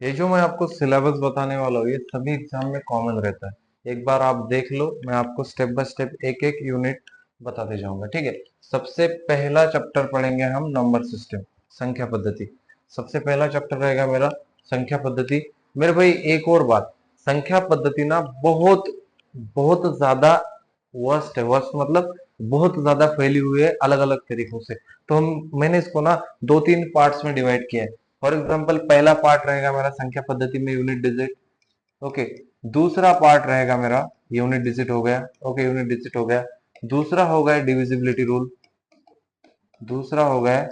ये जो मैं आपको सिलेबस बताने वाला हूँ ये सभी एग्जाम में कॉमन रहता है। एक बार आप देख लो, मैं आपको स्टेप बाय स्टेप एक एक यूनिट बताते जाऊंगा, ठीक है। सबसे पहला चैप्टर पढ़ेंगे हम नंबर सिस्टम, संख्या पद्धति। सबसे पहला चैप्टर रहेगा मेरा संख्या पद्धति। मेरे भाई एक और बात, संख्या पद्धति ना बहुत बहुत ज्यादा वर्स्ट है। वर्स्ट मतलब बहुत ज्यादा फैली हुई है अलग अलग तरीकों से। तो मैंने इसको ना दो तीन पार्ट्स में डिवाइड किया है। फॉर एग्जाम्पल पहला पार्ट रहेगा मेरा संख्या पद्धति में यूनिट डिजिट। ओके। दूसरा पार्ट रहेगा मेरा यूनिट डिजिट हो गया। ओके, यूनिट डिजिट हो गया। दूसरा हो गया डिविजिबिलिटी रूल। दूसरा हो गया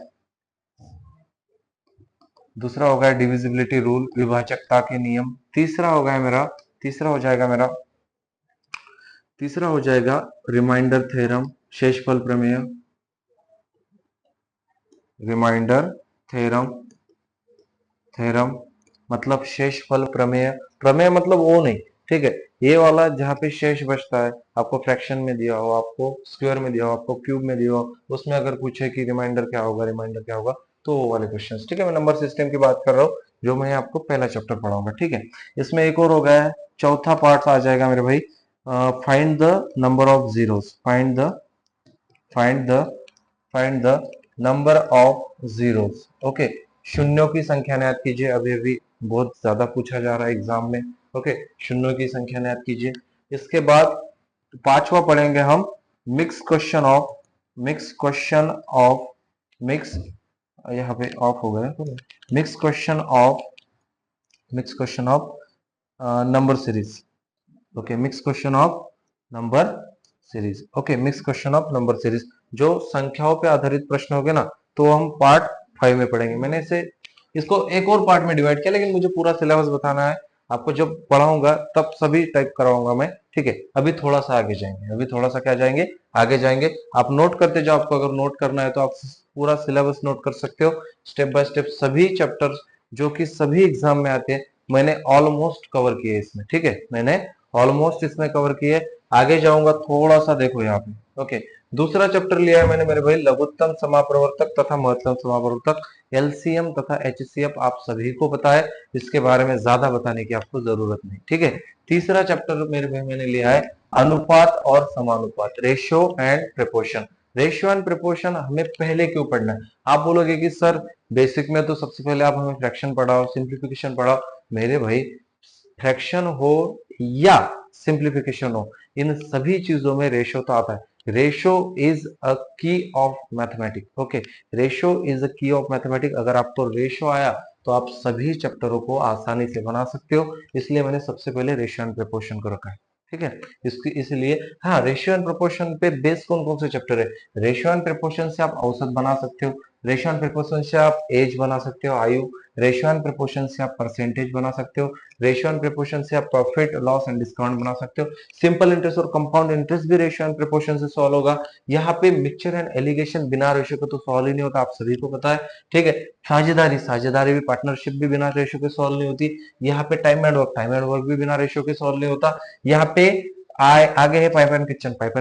दूसरा हो गया डिविजिबिलिटी रूल, विभाजकता के नियम। तीसरा हो जाएगा मेरा तीसरा हो जाएगा रिमाइंडर थ्योरम, शेषफल प्रमेय। रिमाइंडर थ्योरम, थ्योरम मतलब शेषफल प्रमेय। प्रमेय मतलब वो नहीं, ठीक है। ये वाला जहाँ पे शेष बचता है, आपको फ्रैक्शन में दिया हो, आपको स्क्वायर में दिया हो, आपको क्यूब में दिया हो, उसमें अगर पूछे कि रिमाइंडर क्या होगा, रिमाइंडर क्या होगा, तो वो वाले क्वेश्चंस, ठीक है। मैं नंबर सिस्टम की बात कर रहा हूँ, जो मैं आपको पहला चैप्टर पढ़ाऊंगा, ठीक है। इसमें एक और हो गया है, चौथा पार्ट आ जाएगा मेरे भाई, find the number of zeros. Find the find the number of zeros. Okay, शून्यों की संख्या ज्ञात कीजिए। अभी अभी बहुत ज्यादा पूछा जा रहा है एग्जाम में। ओके, शून्यों की संख्या ज्ञात कीजिए। इसके बाद पांचवा पढ़ेंगे हम mix question of mix question of mix यहाँ पे ऑफ हो गया, mix question of number series. Okay, mix question of number series. Okay, mix question of number series. जो संख्याओं पे आधारित प्रश्न हो गए ना, तो हम पार्ट 5 में पढ़ेंगे। मैंने इसे इसको एक और पार्ट में डिवाइड किया, लेकिन मुझे पूरा सिलेबस बताना है आपको। जब पढ़ाऊंगा तब सभी टाइप कराऊंगा मैं, ठीक है। अभी थोड़ा सा आगे जाएंगे, अभी थोड़ा सा क्या जाएंगे, आगे जाएंगे। आप नोट करते जाओ, आपको अगर नोट करना है तो आप पूरा सिलेबस नोट कर सकते हो, स्टेप बाय स्टेप सभी चैप्टर जो कि सभी एग्जाम में आते हैं, मैंने ऑलमोस्ट कवर किए इसमें, ठीक है। मैंने ऑलमोस्ट इसमें कवर किए। आगे जाऊंगा थोड़ा सा, देखो यहाँ पे। ओके, दूसरा चैप्टर लिया है मैंने मेरे भाई, लघुत्तम समाप्रवर्तक तथा महत्तम समाप्रवर्तक, एलसीएम तथा एचसीएफ। आप सभी को पता है, इसके बारे में ज्यादा बताने की आपको जरूरत नहीं, ठीक है। तीसरा चैप्टर मेरे भाई मैंने लिया है अनुपात और समानुपात, ratio and proportion. Ratio and proportion हमें पहले क्यों पढ़ना है? आप बोलोगे कि सर बेसिक में तो सबसे पहले आप हमें फ्रैक्शन पढ़ाओ, सिंप्लीफिकेशन पढ़ाओ। मेरे भाई, फ्रैक्शन हो या सिंप्लीफिकेशन हो, इन सभी चीजों में रेशियो तो आता है। रेशियो इज अ की of mathematics. Okay, ratio is a की ऑफ मैथमेटिक्स। अगर आपको रेशियो आया तो आप सभी चैप्टरों को आसानी से बना सकते हो। इसलिए मैंने सबसे पहले रेशियो एंड प्रोपोर्शन को रखा है, ठीक है। इसकी इसलिए हाँ, रेशियो एंड प्रोपोर्शन पे बेस कौन कौन से चैप्टर है? रेशियो एंड प्रोपोर्शन से आप औसत बना सकते हो। रेशियो एंड प्रोपोर्शन से आप एज बना सकते हो, आयु। रेशियो एंड प्रोपोर्शन से आप परसेंटेज बना सकते हो। रेशियो एंड प्रोपोर्शन से आप प्रॉफिट लॉस एंड डिस्काउंट बना सकते हो। सिंपल इंटरेस्ट और कंपाउंड इंटरेस्ट भी रेशियो एंड प्रोपोर्शन से सॉल्व होगा। यहाँ पे मिक्सचर एंड एलिगेशन बिना रेशियो के तो सॉल्व ही नहीं होता, आप सभी को पता है, ठीक है। साझेदारी साझेदारी भी, पार्टनरशिप भी बिना रेशियो के सॉल्व नहीं होती। यहाँ पे टाइम एंड वर्क भी बिना रेशियो के सॉल्व नहीं होता। यहाँ पे आगे है पाइप एंड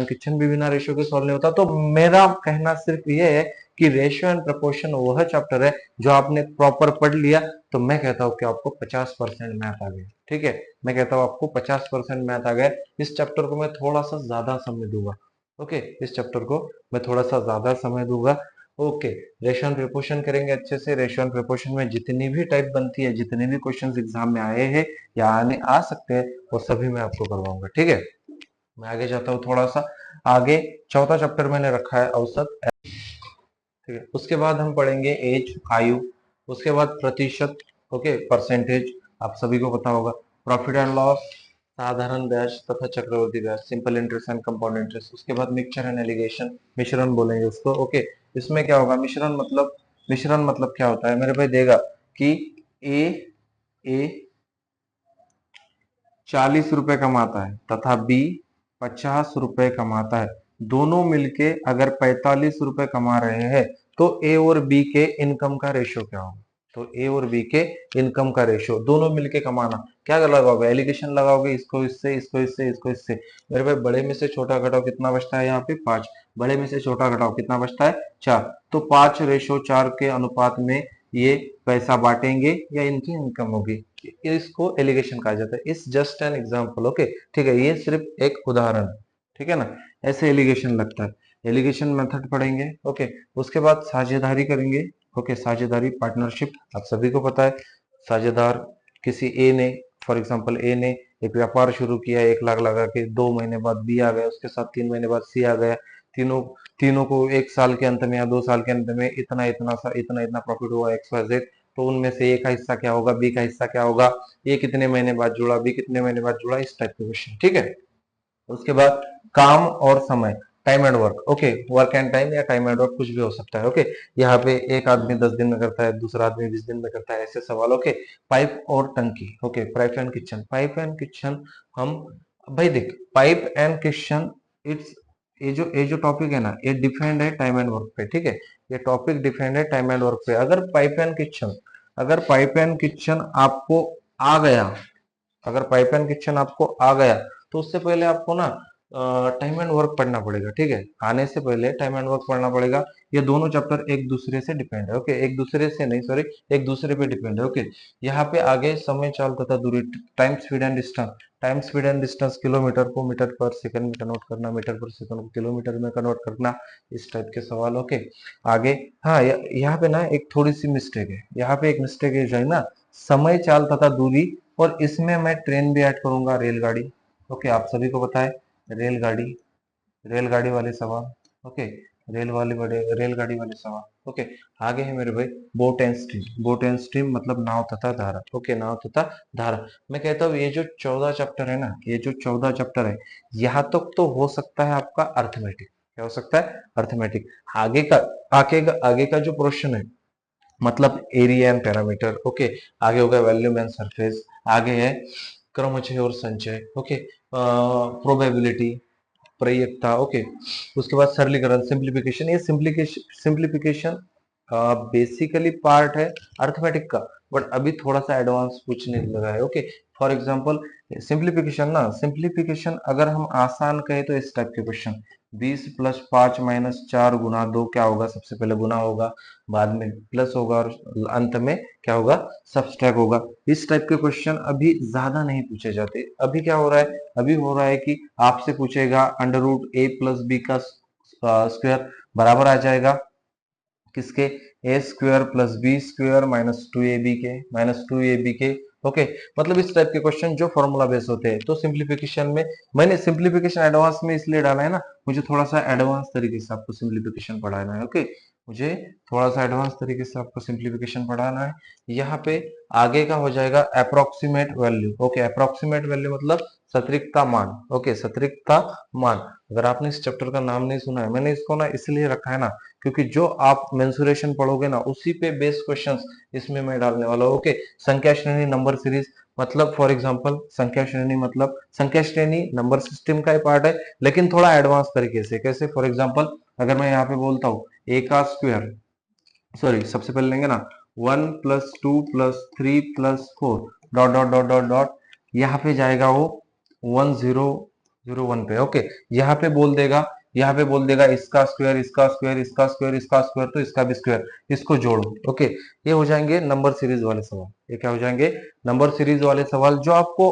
किचन भी बिना रेशियो के सॉल्व नहीं होता। तो मेरा कहना सिर्फ ये है कि रेशियो एंड प्रोपोर्शन वह चैप्टर है जो आपने प्रॉपर पढ़ लिया, तो मैं कहता हूं कि आपको 50% मैथ आ गया, ठीक है। मैं कहता हूं आपको 50% मैथ आ गया। इस चैप्टर को मैं थोड़ा सा ज्यादा समय दूंगा। ओके, इस चैप्टर को मैं थोड़ा सा ज्यादा समय दूंगा। ओके, रेशियो एंड प्रोपोर्शन करेंगे अच्छे से। रेशियो एंड प्रोपोर्शन में जितनी भी टाइप बनती है, जितने भी क्वेश्चंस एग्जाम में आए हैं या आने आ सकते हैं, वो सभी मैं आपको करवाऊंगा, ठीक है। मैं आगे जाता हूँ थोड़ा सा आगे। चौथा चैप्टर मैंने रखा है औसत, ठीक है। उसके बाद हम पढ़ेंगे एज, आयु। उसके बाद प्रतिशत, ओके, परसेंटेज, आप सभी को पता होगा। प्रॉफिट एंड लॉस, साधारण ब्याज तथा चक्रवर्ती ब्याज, simple interest and compound interest. उसके बाद मिक्सचर एंड एलिगेशन, मिश्रण बोलेंगे उसको। ओके, इसमें क्या होगा, मिश्रण मतलब क्या होता है मेरे भाई, देगा कि ए ए 40 रुपए कमाता है तथा बी 50 रुपए कमाता है। दोनों मिलके अगर 45 रुपए कमा रहे हैं, तो ए और बी के इनकम का रेशियो क्या होगा? तो ए और बी के इनकम का रेशियो, दोनों मिलके कमाना, क्या लगाओगे? एलिगेशन लगाओगे, इसको इससे, इसको इससे, इसको इससे। मेरे भाई, बड़े में से छोटा घटाओ, कितना बचता है यहाँ पे? 5। बड़े में से छोटा घटाओ, कितना बचता है? 4। तो 5/4 के अनुपात में ये पैसा बांटेंगे या इनकी इनकम होगी, इसको एलिगेशन कहा जाता है। इस जस्ट एन एग्जाम्पल, ओके, ठीक है, ये सिर्फ एक उदाहरण, ठीक है ना, ऐसे एलिगेशन लगता है। एलिगेशन मेथड पढ़ेंगे, ओके। उसके बाद साझेदारी करेंगे, ओके। साझेदारी, पार्टनरशिप, आप सभी को पता है। साझेदार किसी ए ने, फॉर एग्जांपल ए ने एक व्यापार शुरू किया 1 लाख लगा के, 2 महीने बाद बी आ गया, उसके साथ 3 महीने बाद सी आ गया, तीनों तीनों को 1 साल के अंत में या 2 साल के अंत में इतना इतना सा इतना इतना प्रॉफिट हुआ XYZ, तो उनमें से ए का हिस्सा क्या होगा, बी का हिस्सा क्या होगा, ए कितने महीने बाद जुड़ा, बी कितने महीने बाद जुड़ा, इस टाइप के क्वेश्चन, ठीक है। उसके बाद काम और समय, time and work, okay, work and time या टाइम एंड वर्क कुछ भी हो सकता है, ओके। यहाँ पे एक आदमी 10 दिन में करता है, दूसरा आदमी 20 दिन में करता है, ऐसे सवाल, ओके। पाइप और टंकी, okay, pipe and kitchen, pipe and kitchen, हम भाई देख, पाइप एंड किचन, इट्स, ये जो टॉपिक है ना, ये डिपेंड है टाइम एंड वर्क पे, ठीक है। ये टॉपिक डिपेंड है टाइम एंड वर्क पे। अगर पाइप एंड किचन आपको आ गया, अगर पाइप एंड किचन आपको आ गया, तो उससे पहले आपको ना टाइम एंड वर्क पढ़ना पड़ेगा, ठीक है। आने से पहले टाइम एंड वर्क पढ़ना पड़ेगा। ये दोनों चैप्टर एक दूसरे से डिपेंड है, ओके, एक दूसरे से नहीं, सॉरी, एक दूसरे पे डिपेंड है, ओके। यहाँ पे आगे समय, चाल तथा दूरी, time, speed and distance, time, speed and distance, kilometre को मीटर पर सेकंड में कन्वर्ट करना, मीटर पर सेकंड को किलोमीटर में कन्वर्ट करना, इस टाइप के सवाल, ओके। आगे, हाँ, यहाँ पे ना एक थोड़ी सी मिस्टेक है, यहाँ पे एक मिस्टेक है जो है ना, समय, चाल तथा दूरी, और इसमें मैं ट्रेन भी ऐड करूंगा, रेलगाड़ी, ओके। आप सभी को पता है रेलगाड़ी, रेलगाड़ी वाले सवाल, ओके, रेलगाड़ी वाले सवाल, ओके। आगे है मेरे भाई boat and stream, boat and stream मतलब नाव तथा धारा, ओके, नाव तथा धारा। मैं कहता हूँ ये जो 14 चैप्टर है ना, ये जो 14 चैप्टर है, यहाँ तक तो हो सकता है आपका अर्थमेटिक, क्या हो सकता है, अर्थमेटिक। आगे का आगे का जो क्वेश्चन है, मतलब एरिया एंड पैरामीटर, ओके। आगे होगा वॉल्यूम एंड सरफेस, आगे है क्रमचय और संचय, ओके, प्रोबेबिलिटी, प्रयिकता, ओके। उसके बाद सरलीकरण, सिंप्लीफिकेशन, ये सिंप्लीफिकेशन बेसिकली पार्ट है अर्थमेटिक का, बट अभी थोड़ा सा एडवांस पूछने लगा है, ओके। फॉर एग्जांपल सिंप्लीफिकेशन ना, सिंप्लीफिकेशन अगर हम आसान कहें तो इस टाइप के क्वेश्चन, 20 + 5 - 4 × 2 क्या होगा, सबसे पहले गुना होगा, बाद में प्लस होगा, और अंत में क्या होगा, सब्सट्रैक्ट होगा। इस टाइप के क्वेश्चन अभी ज्यादा नहीं पूछे जाते। अभी क्या हो रहा है, अभी हो रहा है कि आपसे पूछेगा √a + b का स्क्वायर बराबर आ जाएगा किसके, a² + b² -2ab के, ओके। मतलब इस टाइप के क्वेश्चन जो फॉर्मूला बेस होते हैं। तो सिंप्लीफिकेशन में मैंने सिंप्लीफिकेशन एडवांस में इसलिए डाला है ना, मुझे थोड़ा सा एडवांस तरीके से आपको सिंप्लीफिकेशन पढ़ाना है, ओके। मुझे थोड़ा सा एडवांस तरीके से आपको सिंप्लीफिकेशन पढ़ाना है। यहाँ पे आगे का हो जाएगा approximate value, okay. Approximate value मतलब सटीकता मान, ओके, सटीकता मान। अगर आपने इस चैप्टर का नाम नहीं सुना है, मैंने इसको ना इसलिए रखा है ना, क्योंकि जो आप मेंसुरेशन पढ़ोगे ना, उसी पे बेस्ड क्वेश्चंस इसमें मैं डालने वाला हूँ, ओके। संख्या श्रेणी, नंबर सीरीज, मतलब फॉर एग्जांपल संख्या श्रेणी मतलब संख्या श्रेणी नंबर सिस्टम का ही पार्ट है, लेकिन थोड़ा एडवांस तरीके से। कैसे, फॉर एग्जांपल अगर मैं यहाँ पे बोलता हूँ a का स्क्वायर, सॉरी, सबसे पहले लेंगे ना 1 + 2 + 3 + 4 dot dot dot dot dot, यहाँ पे जाएगा वो 1001 पे, ओके। यहाँ पे बोल देगा इसका स्क्वायर, इसका स्क्वायर, इसका स्क्वायर, इसका स्क्वायर, तो इसका भी स्क्वायर, इसको जोड़ो, ओके। ये हो जाएंगे नंबर सीरीज वाले सवाल। ये क्या हो जाएंगे, नंबर सीरीज वाले सवाल, जो आपको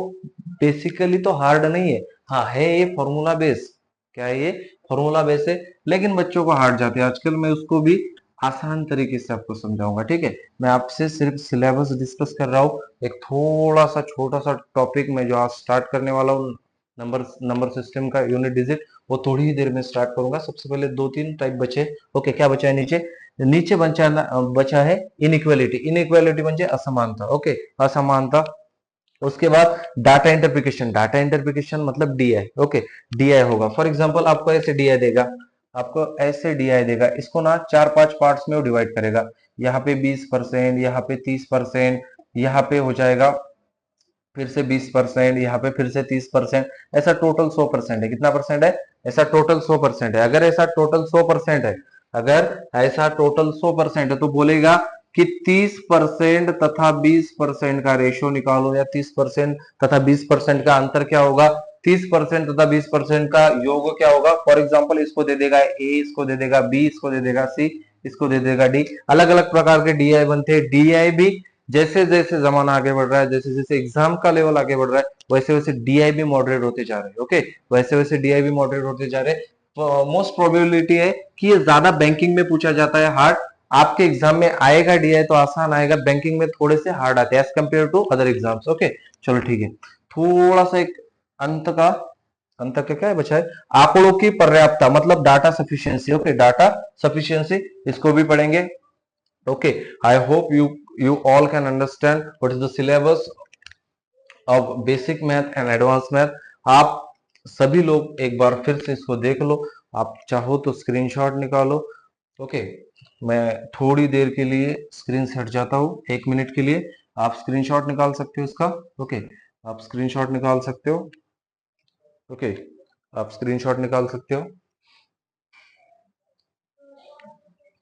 बेसिकली तो हार्ड नहीं है, हाँ है, ये फॉर्मूला बेस, क्या है ये, फॉर्मूला बेस है, लेकिन बच्चों को हार्ड जाते हैं आजकल। मैं उसको भी आसान तरीके से आपको समझाऊंगा, ठीक है। मैं आपसे सिर्फ सिलेबस डिस्कस कर रहा हूँ, एक थोड़ा सा छोटा सा टॉपिक में जो आज स्टार्ट करने वाला हूँ, नंबर सिस्टम का यूनिट डिजिट, वो थोड़ी ही देर में स्टार्ट करूंगा। सबसे पहले 2-3 टाइप बचे, ओके। क्या बचा है, नीचे नीचे बचा है इनइक्वालिटी, इनइक्वालिटी म्हणजे असमानता, ओके, असमानता। उसके बाद डाटा इंटरप्रिकेशन, डाटा इंटरप्रिकेशन मतलब डीआई, ओके, डीआई होगा। फॉर एग्जांपल आपको ऐसे डीआई देगा, इसको ना 4-5 पार्ट्स में वो डिवाइड करेगा। यहाँ पे 20%, यहाँ पे 30%, यहाँ पे हो जाएगा फिर से 20%, यहाँ पे फिर से 30%, ऐसा टोटल 100% है। कितना परसेंट है, ऐसा टोटल 100% है। अगर ऐसा टोटल 100% है, अगर ऐसा टोटल 100% है, तो बोलेगा कि 30% तथा 20% का रेशियो निकालो, या 30% तथा 20% का अंतर क्या होगा, 30% तथा 20% का योग क्या होगा। फॉर एग्जाम्पल इसको दे देगा ए, इसको दे देगा बी, इसको दे देगा सी, इसको दे देगा डी। अलग अलग प्रकार के डीआई बनते हैं। डीआई भी जैसे जैसे जमाना आगे बढ़ रहा है, जैसे जैसे एग्जाम का लेवल आगे बढ़ रहा है, वैसे वैसे डीआई भी मॉडरेट होते जा रहे हैं। ओके, वैसे वैसे डीआई भी मॉडरेट होते जा रहे हैं। तो मोस्ट प्रोबेबिलिटी है कि ये ज्यादा बैंकिंग में पूछा जाता है हार्ड। आपके एग्जाम में आएगा डीआई तो आसान आएगा, बैंकिंग में थोड़े से हार्ड आते हैं as compare to other exams. Okay, चलो ठीक है। थोड़ा सा एक अंत का, अंत का क्या है बचा है, आंकड़ों की पर्याप्तता मतलब data sufficiency. Okay, data sufficiency, इसको भी पढ़ेंगे। Okay, I hope you all can understand what is the syllabus of basic math and advanced math। आप सभी लोग एक बार फिर से इसको देख लो, आप चाहो तो स्क्रीनशॉट निकालो। ओके, मैं थोड़ी देर के लिए स्क्रीन से हट जाता हूँ, 1 मिनट के लिए। आप स्क्रीनशॉट निकाल सकते हो इसका। ओके, आप स्क्रीनशॉट निकाल सकते हो। ओके, आप स्क्रीनशॉट निकाल सकते हो।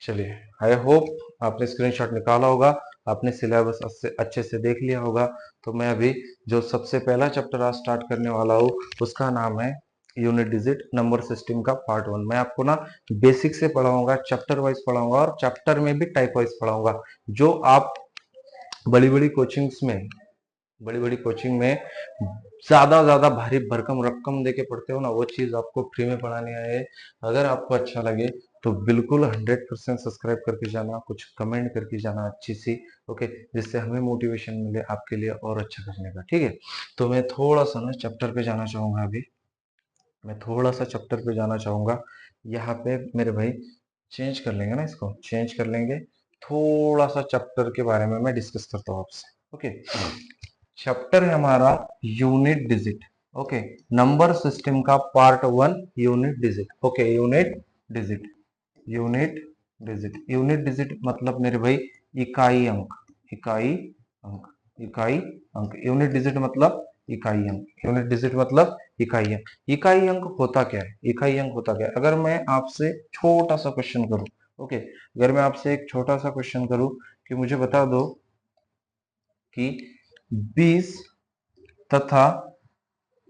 चलिए, आई होप आपने स्क्रीनशॉट निकाला होगा, आपने सिलेबस अच्छे से देख लिया होगा। तो मैं अभी जो सबसे पहला चैप्टर आज स्टार्ट करने वाला हूँ उसका नाम है यूनिट डिजिट नंबर सिस्टम का पार्ट 1। मैं आपको ना बेसिक से पढ़ाऊंगा, चैप्टर वाइज पढ़ाऊंगा और चैप्टर में भी टाइप वाइज पढ़ाऊंगा। जो आप बड़ी बड़ी कोचिंग्स में, बड़ी बड़ी कोचिंग में ज्यादा भारी भरकम रकम देके पढ़ते हो ना, वो चीज आपको फ्री में पढ़ाने आए हैं। अगर आपको अच्छा लगे तो बिल्कुल 100% सब्सक्राइब करके जाना, कुछ कमेंट करके जाना अच्छी सी। ओके, जिससे हमें मोटिवेशन मिले आपके लिए और अच्छा करने का। ठीक है, तो मैं थोड़ा सा ना चैप्टर पे जाना चाहूंगा अभी। मैं थोड़ा सा चैप्टर पे जाना चाहूंगा। यहाँ पे मेरे भाई चेंज कर लेंगे ना, इसको चेंज कर लेंगे। थोड़ा सा चैप्टर के बारे में मैं डिस्कस करता हूँ आपसे। ओके, चैप्टर है हमारा unit digit. Okay, number system का part 1 unit digit. Okay, unit digit, unit digit, unit digit मतलब मेरे भाई इकाई अंक, इकाई अंक, इकाई अंक। यूनिट डिजिट मतलब इकाई अंक, यूनिट डिजिट मतलब इकाई अंक। इकाई अंक होता क्या है, इकाई अंक होता क्या है? अगर मैं आपसे छोटा सा क्वेश्चन करूं, ओके, अगर मैं आपसे एक छोटा सा क्वेश्चन करूं कि मुझे बता दो कि 20 तथा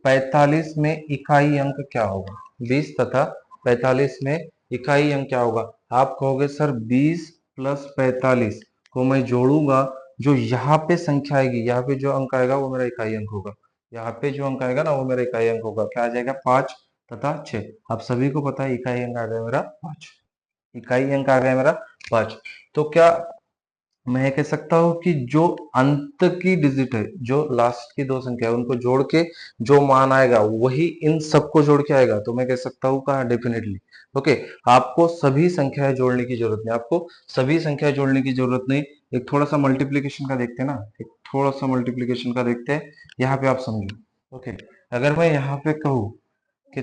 45 में इकाई अंक क्या होगा? 20 तथा 45 में इकाई अंक क्या होगा? आप कहोगे सर 20 प्लस 45 को मैं जोड़ूंगा, जो यहाँ पे संख्या आएगी, यहाँ पे जो अंक आएगा वो मेरा इकाई अंक होगा। यहाँ पे जो अंक आएगा ना वो मेरा इकाई अंक होगा। क्या आ जाएगा? 5 तथा 6। आप सभी को पता है इकाई अंक आ गया मेरा 5, इकाई अंक आ गया मेरा 5। तो क्या मैं कह सकता हूं कि जो अंत की डिजिट है, जो लास्ट की दो संख्या है, उनको जोड़ के जो मान आएगा वही इन सबको जोड़ के आएगा? तो मैं कह सकता हूँ कहा डेफिनेटली। ओके, आपको सभी संख्याएं जोड़ने की जरूरत नहीं, आपको सभी संख्याएं जोड़ने की जरूरत नहीं। एक थोड़ा सा मल्टीप्लीकेशन का देखते हैं ना, एक थोड़ा सा मल्टीप्लीकेशन का देखते हैं, यहाँ पे आप समझो। ओके, अगर मैं यहाँ पे कहूँ कि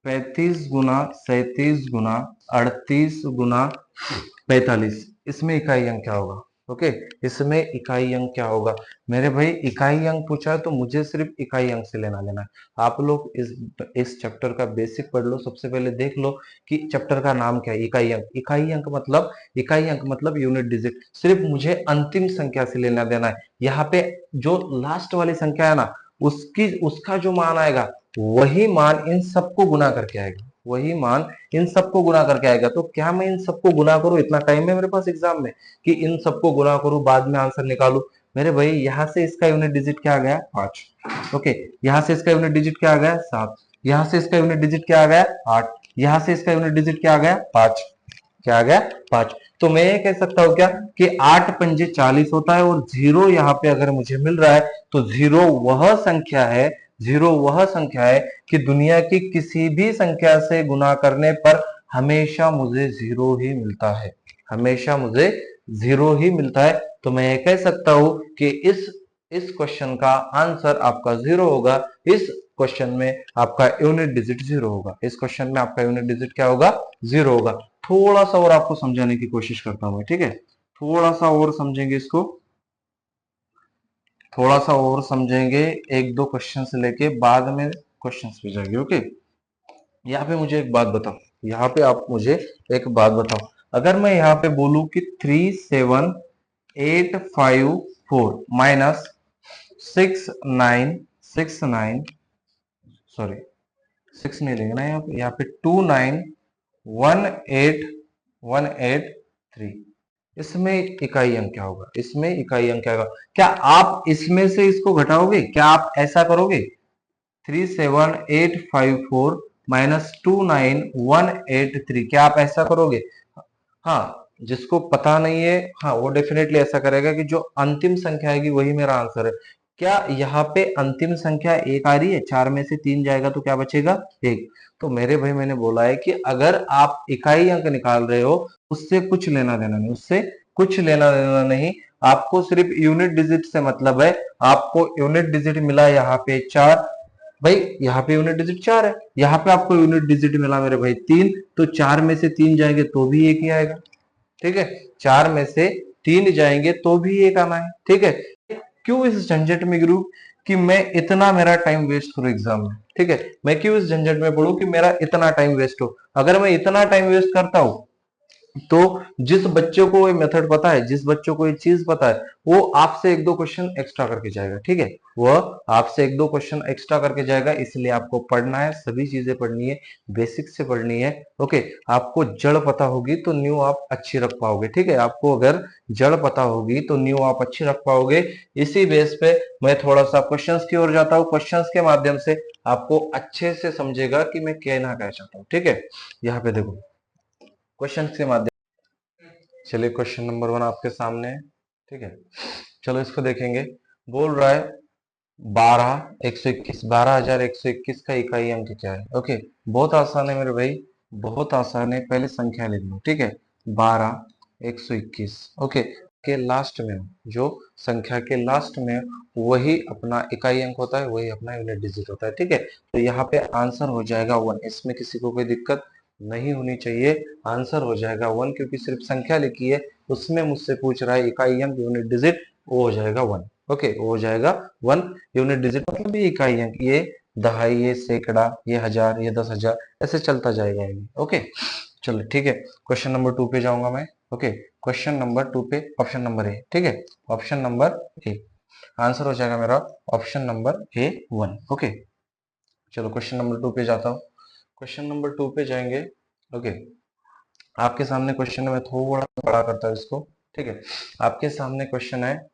35 गुना 37 गुना 38 गुना 45, इसमें इकाई अंक क्या होगा? ओके, इसमें इकाई अंक क्या होगा? मेरे भाई इकाई अंक पूछा है तो मुझे सिर्फ इकाई अंक से लेना देना है। आप लोग इस चैप्टर का बेसिक पढ़ लो। सबसे पहले देख लो कि चैप्टर का नाम क्या है, इकाई अंक। इकाई अंक मतलब, इकाई अंक मतलब यूनिट डिजिट। सिर्फ मुझे अंतिम संख्या से लेना देना है। यहाँ पे जो लास्ट वाली संख्या है ना, उसकी उसका जो मान आएगा वही मान इन सबको गुना करके आएगा, वही मान इन सबको गुना करके आएगा। तो क्या मैं इन सबको गुना करूं? इतना टाइम है मेरे पास एग्जाम में कि इन सबको गुना करूं बाद में आंसर निकालूं? मेरे भाई यहाँ से इसका यूनिट डिजिट क्या आ गया? 5। ओके, यहाँ से इसका यूनिट डिजिट क्या आ गया? 7। यहाँ से इसका यूनिट डिजिट क्या आ गया? 8। यहाँ से इसका यूनिट डिजिट क्या आ गया? 5। क्या आ गया? 5। तो मैं ये कह सकता हूं क्या कि 8 पंजे 40 होता है, और जीरो यहाँ पे अगर मुझे मिल रहा है तो जीरो वह संख्या है, जीरो वह संख्या है कि दुनिया की किसी भी संख्या से गुना करने पर हमेशा मुझे जीरो ही मिलता है, हमेशा मुझे जीरो ही मिलता है। तो मैं ये कह सकता हूं कि इस क्वेश्चन का आंसर आपका जीरो होगा। इस क्वेश्चन में आपका यूनिट डिजिट जीरो होगा। इस क्वेश्चन में आपका यूनिट डिजिट क्या होगा? जीरो होगा। थोड़ा सा और आपको समझाने की कोशिश करता हूं मैं, ठीक है? थोड़ा सा और समझेंगे इसको, थोड़ा सा और समझेंगे, एक दो क्वेश्चन से लेके बाद में क्वेश्चन पे जाएंगे। ओके, यहाँ पे मुझे एक बात बताओ, यहाँ पे आप मुझे एक बात बताओ। अगर मैं यहाँ पे बोलूं कि 37854 माइनस 6969, सॉरी 6 नहीं लेंगे ना, यहाँ पे 2918 183। इसमें इकाई अंक क्या होगा, इसमें इकाई अंक क्या होगा? क्या आप इसमें से इसको घटाओगे? क्या आप ऐसा करोगे? 37854 माइनस 29183, क्या आप ऐसा करोगे? हाँ, जिसको पता नहीं है, हाँ वो डेफिनेटली ऐसा करेगा कि जो अंतिम संख्या आएगी वही मेरा आंसर है। क्या यहाँ पे अंतिम संख्या एक आ रही है? 4 में से 3 जाएगा तो क्या बचेगा? 1। तो मेरे भाई मैंने बोला है कि अगर आप इकाई अंक निकाल रहे हो, उससे कुछ लेना देना नहीं, उससे कुछ लेना देना नहीं, आपको सिर्फ यूनिट डिजिट से मतलब है। आपको यूनिट डिजिट मिला यहाँ पे 4, भाई यहाँ पे यूनिट डिजिट 4 है, यहाँ पे आपको यूनिट डिजिट मिला मेरे भाई 3, तो 4 में से 3 जाएंगे तो भी एक ही आएगा। ठीक है, 4 में से 3 जाएंगे तो भी एक आना है। ठीक है, क्यों इस झंझट में गिरूं कि मैं इतना मेरा टाइम वेस्ट करूं एग्जाम में? ठीक है, मैं क्यों इस झंझट में पड़ूं कि मेरा इतना टाइम वेस्ट हो? अगर मैं इतना टाइम वेस्ट करता हूं तो जिस बच्चों को ये मेथड पता है, जिस बच्चों को ये चीज पता है, वो आपसे एक दो क्वेश्चन एक्स्ट्रा करके जाएगा। ठीक है, वह आपसे एक दो क्वेश्चन एक्स्ट्रा करके जाएगा, इसलिए आपको पढ़ना है, सभी चीजें पढ़नी है, बेसिक से पढ़नी है। ओके, आपको जड़ पता होगी तो न्यू आप अच्छी रख पाओगे। ठीक है, आपको अगर जड़ पता होगी तो न्यू आप अच्छी रख पाओगे। इसी बेस पे मैं थोड़ा सा क्वेश्चंस की ओर जाता हूँ, क्वेश्चंस के माध्यम से आपको अच्छे से समझेगा कि मैं कहना क्या चाहता हूँ। ठीक है, यहाँ पे देखो क्वेश्चन के माध्यम, चलिए क्वेश्चन नंबर 1 आपके सामने है। ठीक है, चलो इसको देखेंगे। बोल रहा है 12,121 का इकाई अंक क्या है? ओके, बहुत आसान है मेरे भाई, बहुत आसान है। पहले संख्या लिख लो। ठीक है, 12,121। ओके, के लास्ट में जो संख्या के लास्ट में वही अपना इकाई अंक होता है, वही अपना यूनिट डिजिट होता है। ठीक है, तो यहाँ पे आंसर हो जाएगा 1। इसमें किसी को कोई दिक्कत नहीं होनी चाहिए, आंसर हो जाएगा 1, क्योंकि सिर्फ संख्या लिखी है, उसमें मुझसे पूछ रहा है इकाई अंक यूनिट डिजिट, वो हो जाएगा 1। ओके, वो हो जाएगा 1। यूनिट डिजिट मतलब ये इकाई अंक, ये दहाई, ये सैकड़ा, ये हजार, ये 10,000, ऐसे चलता जाएगा ये। ओके, चलो ठीक है, क्वेश्चन नंबर 2 पे जाऊंगा मैं। ओके, क्वेश्चन नंबर 2 पे ऑप्शन नंबर ए। ठीक है, ऑप्शन नंबर ए, आंसर हो जाएगा मेरा ऑप्शन नंबर ए 1। ओके, चलो क्वेश्चन नंबर 2 पे जाता हूँ। क्वेश्चन नंबर 2 पे जाएंगे। ओके, आपके सामने क्वेश्चन है, मैं थोड़ा बड़ा करता हूँ इसको। ठीक है, आपके सामने क्वेश्चन है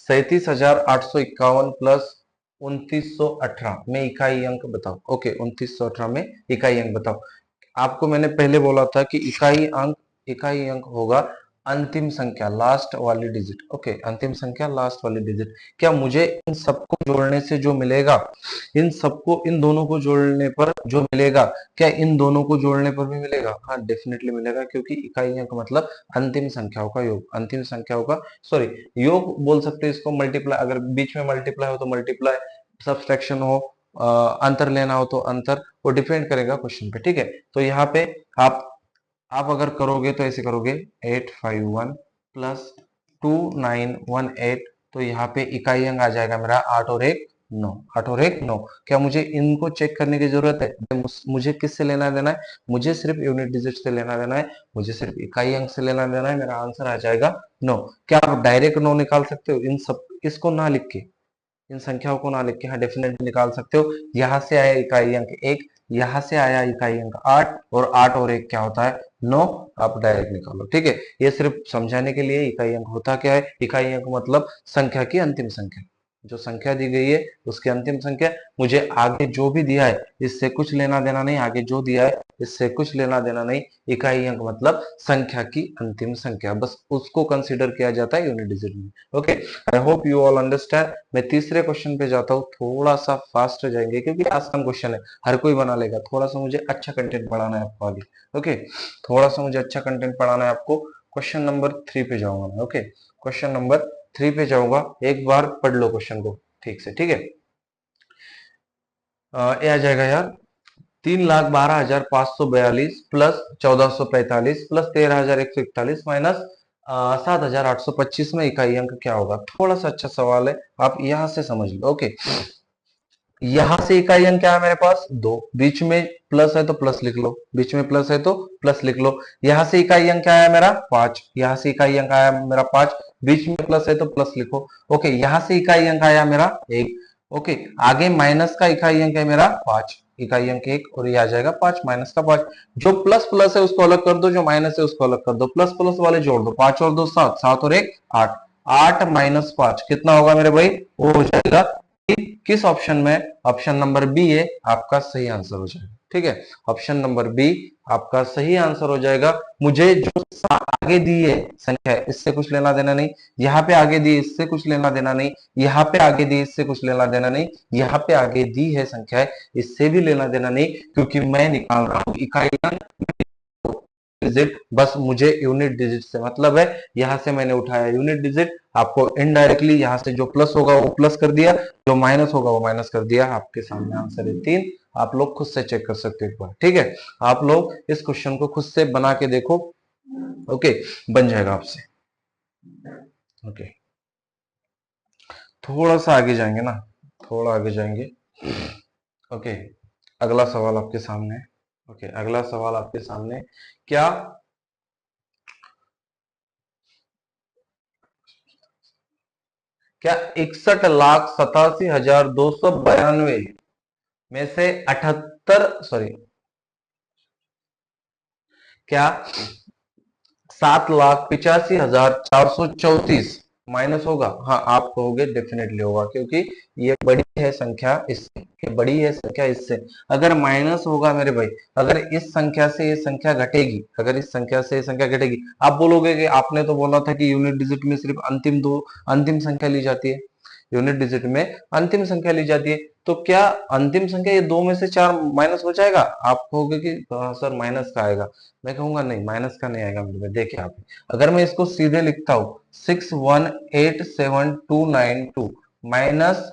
37,851 प्लस 2,918 में इकाई अंक बताओ। ओके, 2,918 में इकाई अंक बताओ। आपको मैंने पहले बोला था कि इकाई अंक होगा अंतिम संख्या, लास्ट वाली डिजिट। ओके, अंतिम संख्या लास्ट वाली डिजिट। क्या मुझे इन सबको जोड़ने से जो मिलेगा, इन सबको, इन दोनों को जोड़ने पर जो मिलेगा, क्या इन दोनों को जोड़ने पर भी मिलेगा? हाँ, डेफिनेटली मिलेगा, क्योंकि इकाई अंक मतलब अंतिम संख्याओं का योग, अंतिम संख्याओं का, सॉरी योग बोल सकते हैं इसको, मल्टीप्लाई, अगर बीच में मल्टीप्लाई हो तो मल्टीप्लाई, सब्सट्रैक्शन हो, अंतर लेना हो तो अंतर, वो डिपेंड करेगा क्वेश्चन पे। ठीक है, तो यहाँ पे आप अगर करोगे तो ऐसे करोगे 851 प्लस 2918, तो यहाँ पे इकाई अंक आ जाएगा मेरा 8 और 1 9, 8 और 1 9। क्या मुझे इनको चेक करने की जरूरत है? मुझे किससे लेना देना है? मुझे सिर्फ यूनिट डिजिट से लेना देना है, मुझे सिर्फ इकाई अंक से लेना देना है, मेरा आंसर आ जाएगा 9। क्या आप डायरेक्ट 9 निकाल सकते हो? इन सब, इसको ना लिख के, इन संख्याओं को ना लिख के, हाँ डेफिनेटली निकाल सकते हो। यहाँ से आया इकाई अंक 1, यहाँ से आया इकाई अंक 8, और 8 और 1 क्या होता है? 9। आप डायरेक्ट निकालो। ठीक है, ये सिर्फ समझाने के लिए। इकाई अंक होता क्या है? इकाई अंक मतलब संख्या की अंतिम संख्या, जो संख्या दी गई है उसकी अंतिम संख्या। मुझे आगे जो भी दिया है इससे कुछ लेना देना नहीं, आगे जो दिया है इससे कुछ लेना देना नहीं। इकाई अंक मतलब संख्या की अंतिम संख्या, बस उसको कंसीडर किया जाता है यूनिट डिजिट में। Okay, I hope you all understand. मैं तीसरे क्वेश्चन पे जाता हूँ, थोड़ा सा फास्ट जाएंगे क्योंकि आसान क्वेश्चन है, हर कोई बना लेगा। थोड़ा सा मुझे अच्छा कंटेंट पढ़ाना है आपको आगे। ओके, थोड़ा सा मुझे अच्छा कंटेंट पढ़ाना है आपको। क्वेश्चन नंबर 3 पे जाऊंगा मैं। ओके, क्वेश्चन नंबर 3 पे जाऊंगा, एक बार पढ़ लो क्वेश्चन को ठीक से। ठीक है, ये आ जाएगा यार 3,12,542 प्लस 1,445 प्लस 13,141 माइनस 7,825 में इकाई अंक क्या होगा? थोड़ा सा अच्छा सवाल है, आप यहां से समझ लो। ओके, यहां से इकाई अंक क्या है मेरे पास? 2, बीच में प्लस है तो प्लस लिख लो, बीच में प्लस है तो प्लस लिख लो। यहां से इकाई अंक क्या आया मेरा? 5, यहां से इकाई अंक आया मेरा 5, बीच में प्लस है तो प्लस लिखो। ओके, यहां से इकाई अंक आया मेरा 1। ओके, आगे माइनस का इकाई अंक है मेरा 5, इकाई अंक 1 और ये आ जाएगा 5 माइनस का 5। जो प्लस प्लस है उसको अलग कर दो, जो माइनस है उसको अलग कर दो, प्लस प्लस वाले जोड़ दो, 5 और 2 7, 7 और 1 8, 8 माइनस 5 कितना होगा मेरे भाई, वो हो जाएगा किस ऑप्शन में, ऑप्शन नंबर बी है आपका सही आंसर हो जाएगा। ठीक है, ऑप्शन नंबर बी आपका सही आंसर हो जाएगा। मुझे जो आगे दी है संख्या है इससे कुछ लेना देना नहीं, यहाँ पे आगे दी इससे कुछ लेना देना नहीं, यहाँ पे आगे दी इससे कुछ लेना देना नहीं, यहाँ पे आगे दी है संख्या है इससे भी लेना देना नहीं, क्योंकि मैं निकाल रहा हूं इकाई डिजिट, बस मुझे यूनिट डिजिट से मतलब है। यहां से मैंने उठाया यूनिट डिजिट, आपको इनडायरेक्टली यहां से जो प्लस होगा वो प्लस कर दिया, जो माइनस होगा वो माइनस कर दिया। आपके सामने आंसर है 3। आप लोग खुद से चेक कर सकते हो एक बार। ठीक है, आप लोग इस क्वेश्चन को खुद से बना के देखो। ओके, बन जाएगा आपसे। ओके, थोड़ा सा आगे जाएंगे ना, थोड़ा आगे जाएंगे। ओके, अगला सवाल आपके सामने। ओके, अगला सवाल आपके सामने, क्या क्या 61,87,292 में से 78, सॉरी, क्या 7,85,434 माइनस होगा? हाँ, आप कहोगे डेफिनेटली होगा, क्योंकि ये बड़ी है संख्या इससे, ये बड़ी है संख्या इससे। अगर माइनस होगा मेरे भाई, अगर इस संख्या से ये संख्या घटेगी, अगर इस संख्या से ये संख्या घटेगी, आप बोलोगे कि आपने तो बोला था कि यूनिट डिजिट में सिर्फ अंतिम संख्या ली जाती है, यूनिट डिजिट में अंतिम संख्या ली जाती है, तो क्या अंतिम संख्या ये 2 में से 4 माइनस हो जाएगा? आप कहोगे कि सर माइनस का आएगा। मैं कहूंगा नहीं, माइनस का नहीं आएगा मेरे में। देखिए आप, अगर मैं इसको सीधे लिखता हूं 6187,292 माइनस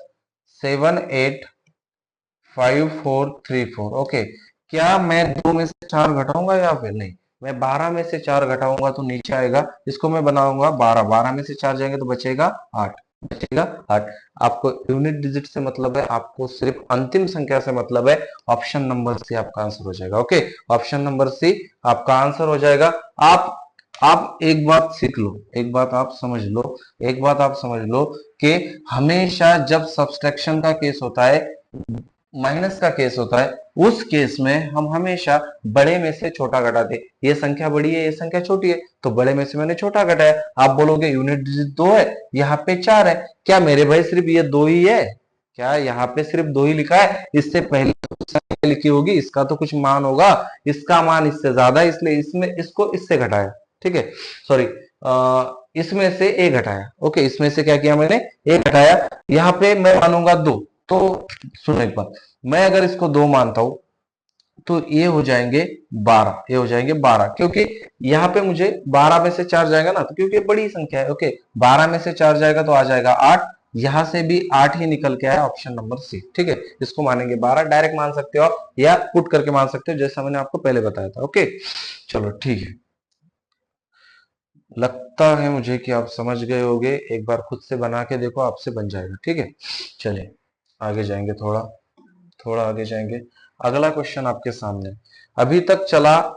785434, ओके, क्या मैं 2 में से 4 घटाऊंगा या फिर नहीं? मैं 12 में से 4 घटाऊंगा तो नीचे आएगा, इसको मैं बनाऊंगा 12, 12 में से 4 जाएंगे तो बचेगा 8, बचेगा 8। आपको यूनिट डिजिट से मतलब है, आपको सिर्फ अंतिम संख्या से मतलब है। ऑप्शन नंबर सी आपका आंसर हो जाएगा। ओके, ऑप्शन नंबर सी आपका आंसर हो जाएगा। आप एक बात सीख लो, एक बात आप समझ लो, एक बात आप समझ लो कि हमेशा जब सब्सट्रैक्शन का केस होता है, माइनस का केस होता है, उस केस में हम हमेशा बड़े में से छोटा घटाते। ये संख्या बड़ी है, ये संख्या छोटी है, तो बड़े में से मैंने छोटा घटाया। आप बोलोगे यूनिट डिजिट 2 है, यहाँ पे 4 है, क्या मेरे भाई सिर्फ ये 2 ही है? क्या यहाँ पे सिर्फ 2 ही लिखा है? इससे पहले संख्या लिखी होगी, इसका तो कुछ मान होगा, इसका मान इससे ज्यादा है, इसलिए इसमें इसको इससे घटाया। ठीक है, सॉरी, इसमें से ए घटाया। ओके, इसमें से क्या किया मैंने, ए घटाया। यहाँ पे मैं मानूंगा 2, तो सुनो एक बात, मैं अगर इसको 2 मानता हूं तो ये हो जाएंगे 12, ये हो जाएंगे 12, क्योंकि यहाँ पे मुझे 12 में से 4 जाएगा ना, तो क्योंकि बड़ी संख्या है। ओके, 12 में से 4 जाएगा तो आ जाएगा 8, यहां से भी 8 ही निकल के आया, ऑप्शन नंबर सी। ठीक है, इसको मानेंगे 12, डायरेक्ट मान सकते हो आप या पुट करके मान सकते हो, जैसा मैंने आपको पहले बताया था। ओके, चलो ठीक है, लगता है मुझे कि आप समझ गए होगे। एक बार खुद से बना के देखो, आपसे बन जाएगा। ठीक है, चलिए आगे जाएंगे, थोड़ा थोड़ा आगे जाएंगे। अगला क्वेश्चन आपके सामने, अभी तक चला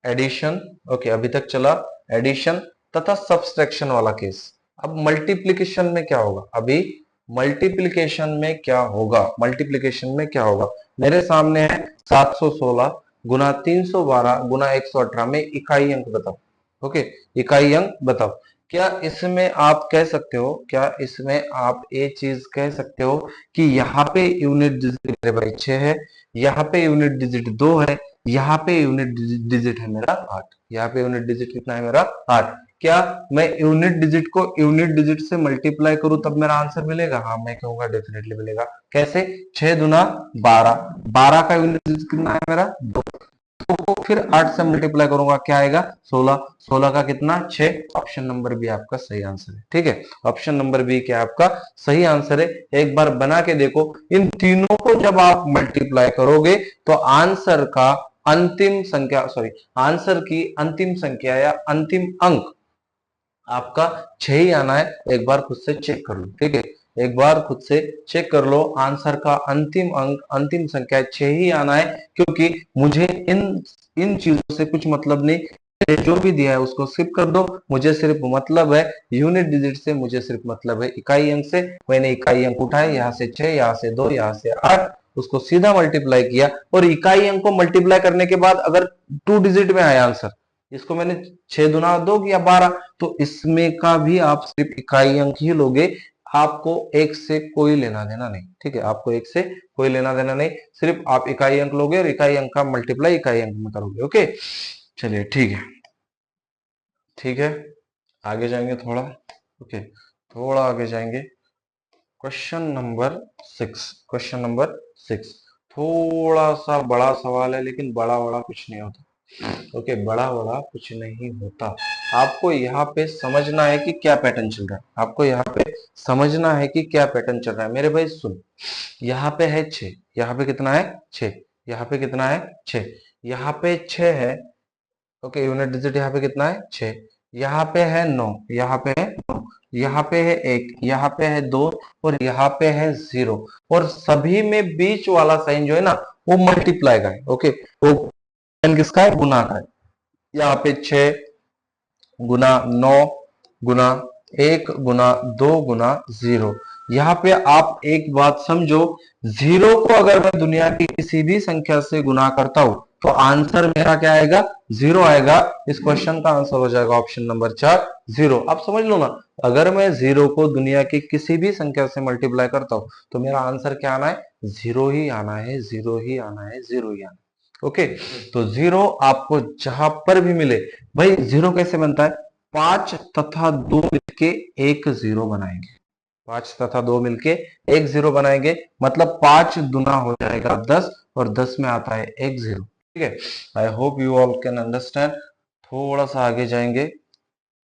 एडिशन। ओके, अभी तक चला एडिशन तथा सब्सट्रैक्शन वाला केस। अब मल्टीप्लिकेशन में क्या होगा? अभी मल्टीप्लिकेशन में क्या होगा? मल्टीप्लिकेशन में क्या होगा? मेरे सामने है 716 गुना 312 गुना 118 में इकाई अंक बताओ। ओके, इकाई अंक बताओ। क्या इसमें आप कह सकते हो, क्या इसमें आप ये चीज कह सकते हो कि यहाँ पे यूनिट डिजिट मेरे भाई 6 है, यहाँ पे यूनिट डिजिट 2 है, यहाँ पे यूनिट डिजिट है मेरा 8, यहाँ पे यूनिट डिजिट कितना है मेरा 8। क्या मैं यूनिट डिजिट को यूनिट डिजिट से मल्टीप्लाई करूं तब मेरा आंसर मिलेगा? हाँ, मैं कहूंगा डेफिनेटली मिलेगा। कैसे? 6 दुना 12, 12 का यूनिट डिजिट कितना है मेरा 2, तो फिर 8 से मल्टीप्लाई करूंगा, क्या आएगा 16, 16 का कितना 6। ऑप्शन नंबर बी आपका सही आंसर है। ठीक है, ऑप्शन नंबर बी क्या आपका सही आंसर है। एक बार बना के देखो, इन तीनों को जब आप मल्टीप्लाई करोगे तो आंसर का अंतिम संख्या, सॉरी, आंसर की अंतिम संख्या या अंतिम अंक आपका 6 ही आना है। एक बार खुद से चेक कर लो। ठीक है, एक बार खुद से चेक कर लो, आंसर का अंतिम अंक, अंतिम संख्या 6 ही आना है, क्योंकि मुझे इन इन चीजों से कुछ मतलब नहीं, जो भी दिया है उसको स्किप कर दो। मुझे सिर्फ मतलब है यूनिट डिजिट से, मुझे सिर्फ मतलब है इकाई अंक से। मैंने इकाई अंक उठाए, यहाँ से 6, यहाँ से 2, यहाँ से 8, उसको सीधा मल्टीप्लाई किया, और इकाई अंक को मल्टीप्लाई करने के बाद अगर 2 डिजिट में आया आंसर, इसको मैंने 6 दुना 2 या 12, तो इसमें का भी आप सिर्फ इकाई अंक ही लोगे, आपको एक से कोई लेना देना नहीं। ठीक है, आपको एक से कोई लेना देना नहीं, सिर्फ आप इकाई अंक लोगे और इकाई अंक का मल्टीप्लाई इकाई अंक में करोगे। ओके, चलिए ठीक है, ठीक है, आगे जाएंगे थोड़ा। ओके, थोड़ा आगे जाएंगे। क्वेश्चन नंबर 6, क्वेश्चन नंबर 6 थोड़ा सा बड़ा सवाल है, लेकिन बड़ा बड़ा कुछ नहीं होता। ओके, बड़ा बड़ा कुछ नहीं होता। आपको यहाँ पे समझना है कि क्या पैटर्न चल रहा है, आपको यहाँ पे समझना है कि क्या पैटर्न चल रहा है। मेरे भाई सुन, यहाँ पे है 6, यहाँ पे कितना है 6, यहाँ पे कितना है 6, यहाँ पे 6 है। ओके, यूनिट डिजिट यहाँ पे कितना है 6, यहाँ पे है 9, यहाँ पे है 9, यहाँ पे है 1, यहाँ पे है 2, और यहाँ पे है 0, और सभी में बीच वाला साइन जो है ना वो मल्टीप्लाई का है। ओके, वो किसका है, गुना का है। यहाँ पे 6 गुना 9 गुना 1 गुना 2 गुना 0। यहाँ पे आप एक बात समझो, 0 को अगर मैं दुनिया की किसी भी संख्या से गुना करता हूं तो आंसर मेरा क्या आएगा, 0 आएगा। इस क्वेश्चन का आंसर हो जाएगा ऑप्शन नंबर 4, 0। आप समझ लो ना, अगर मैं 0 को दुनिया की किसी भी संख्या से मल्टीप्लाई करता हूं तो मेरा आंसर क्या आना है, 0 ही आना है, 0 ही आना है, 0 ही आना है। ओके, तो 0 आपको जहां पर भी मिले, भाई 0 कैसे बनता है, 5 तथा 2 मिलके एक 0 बनाएंगे, 5 तथा 2 मिलके एक 0 बनाएंगे, मतलब 5 दुना हो जाएगा 10, और 10 में आता है एक 0। ठीक है, I hope you all can understand. थोड़ा सा आगे जाएंगे,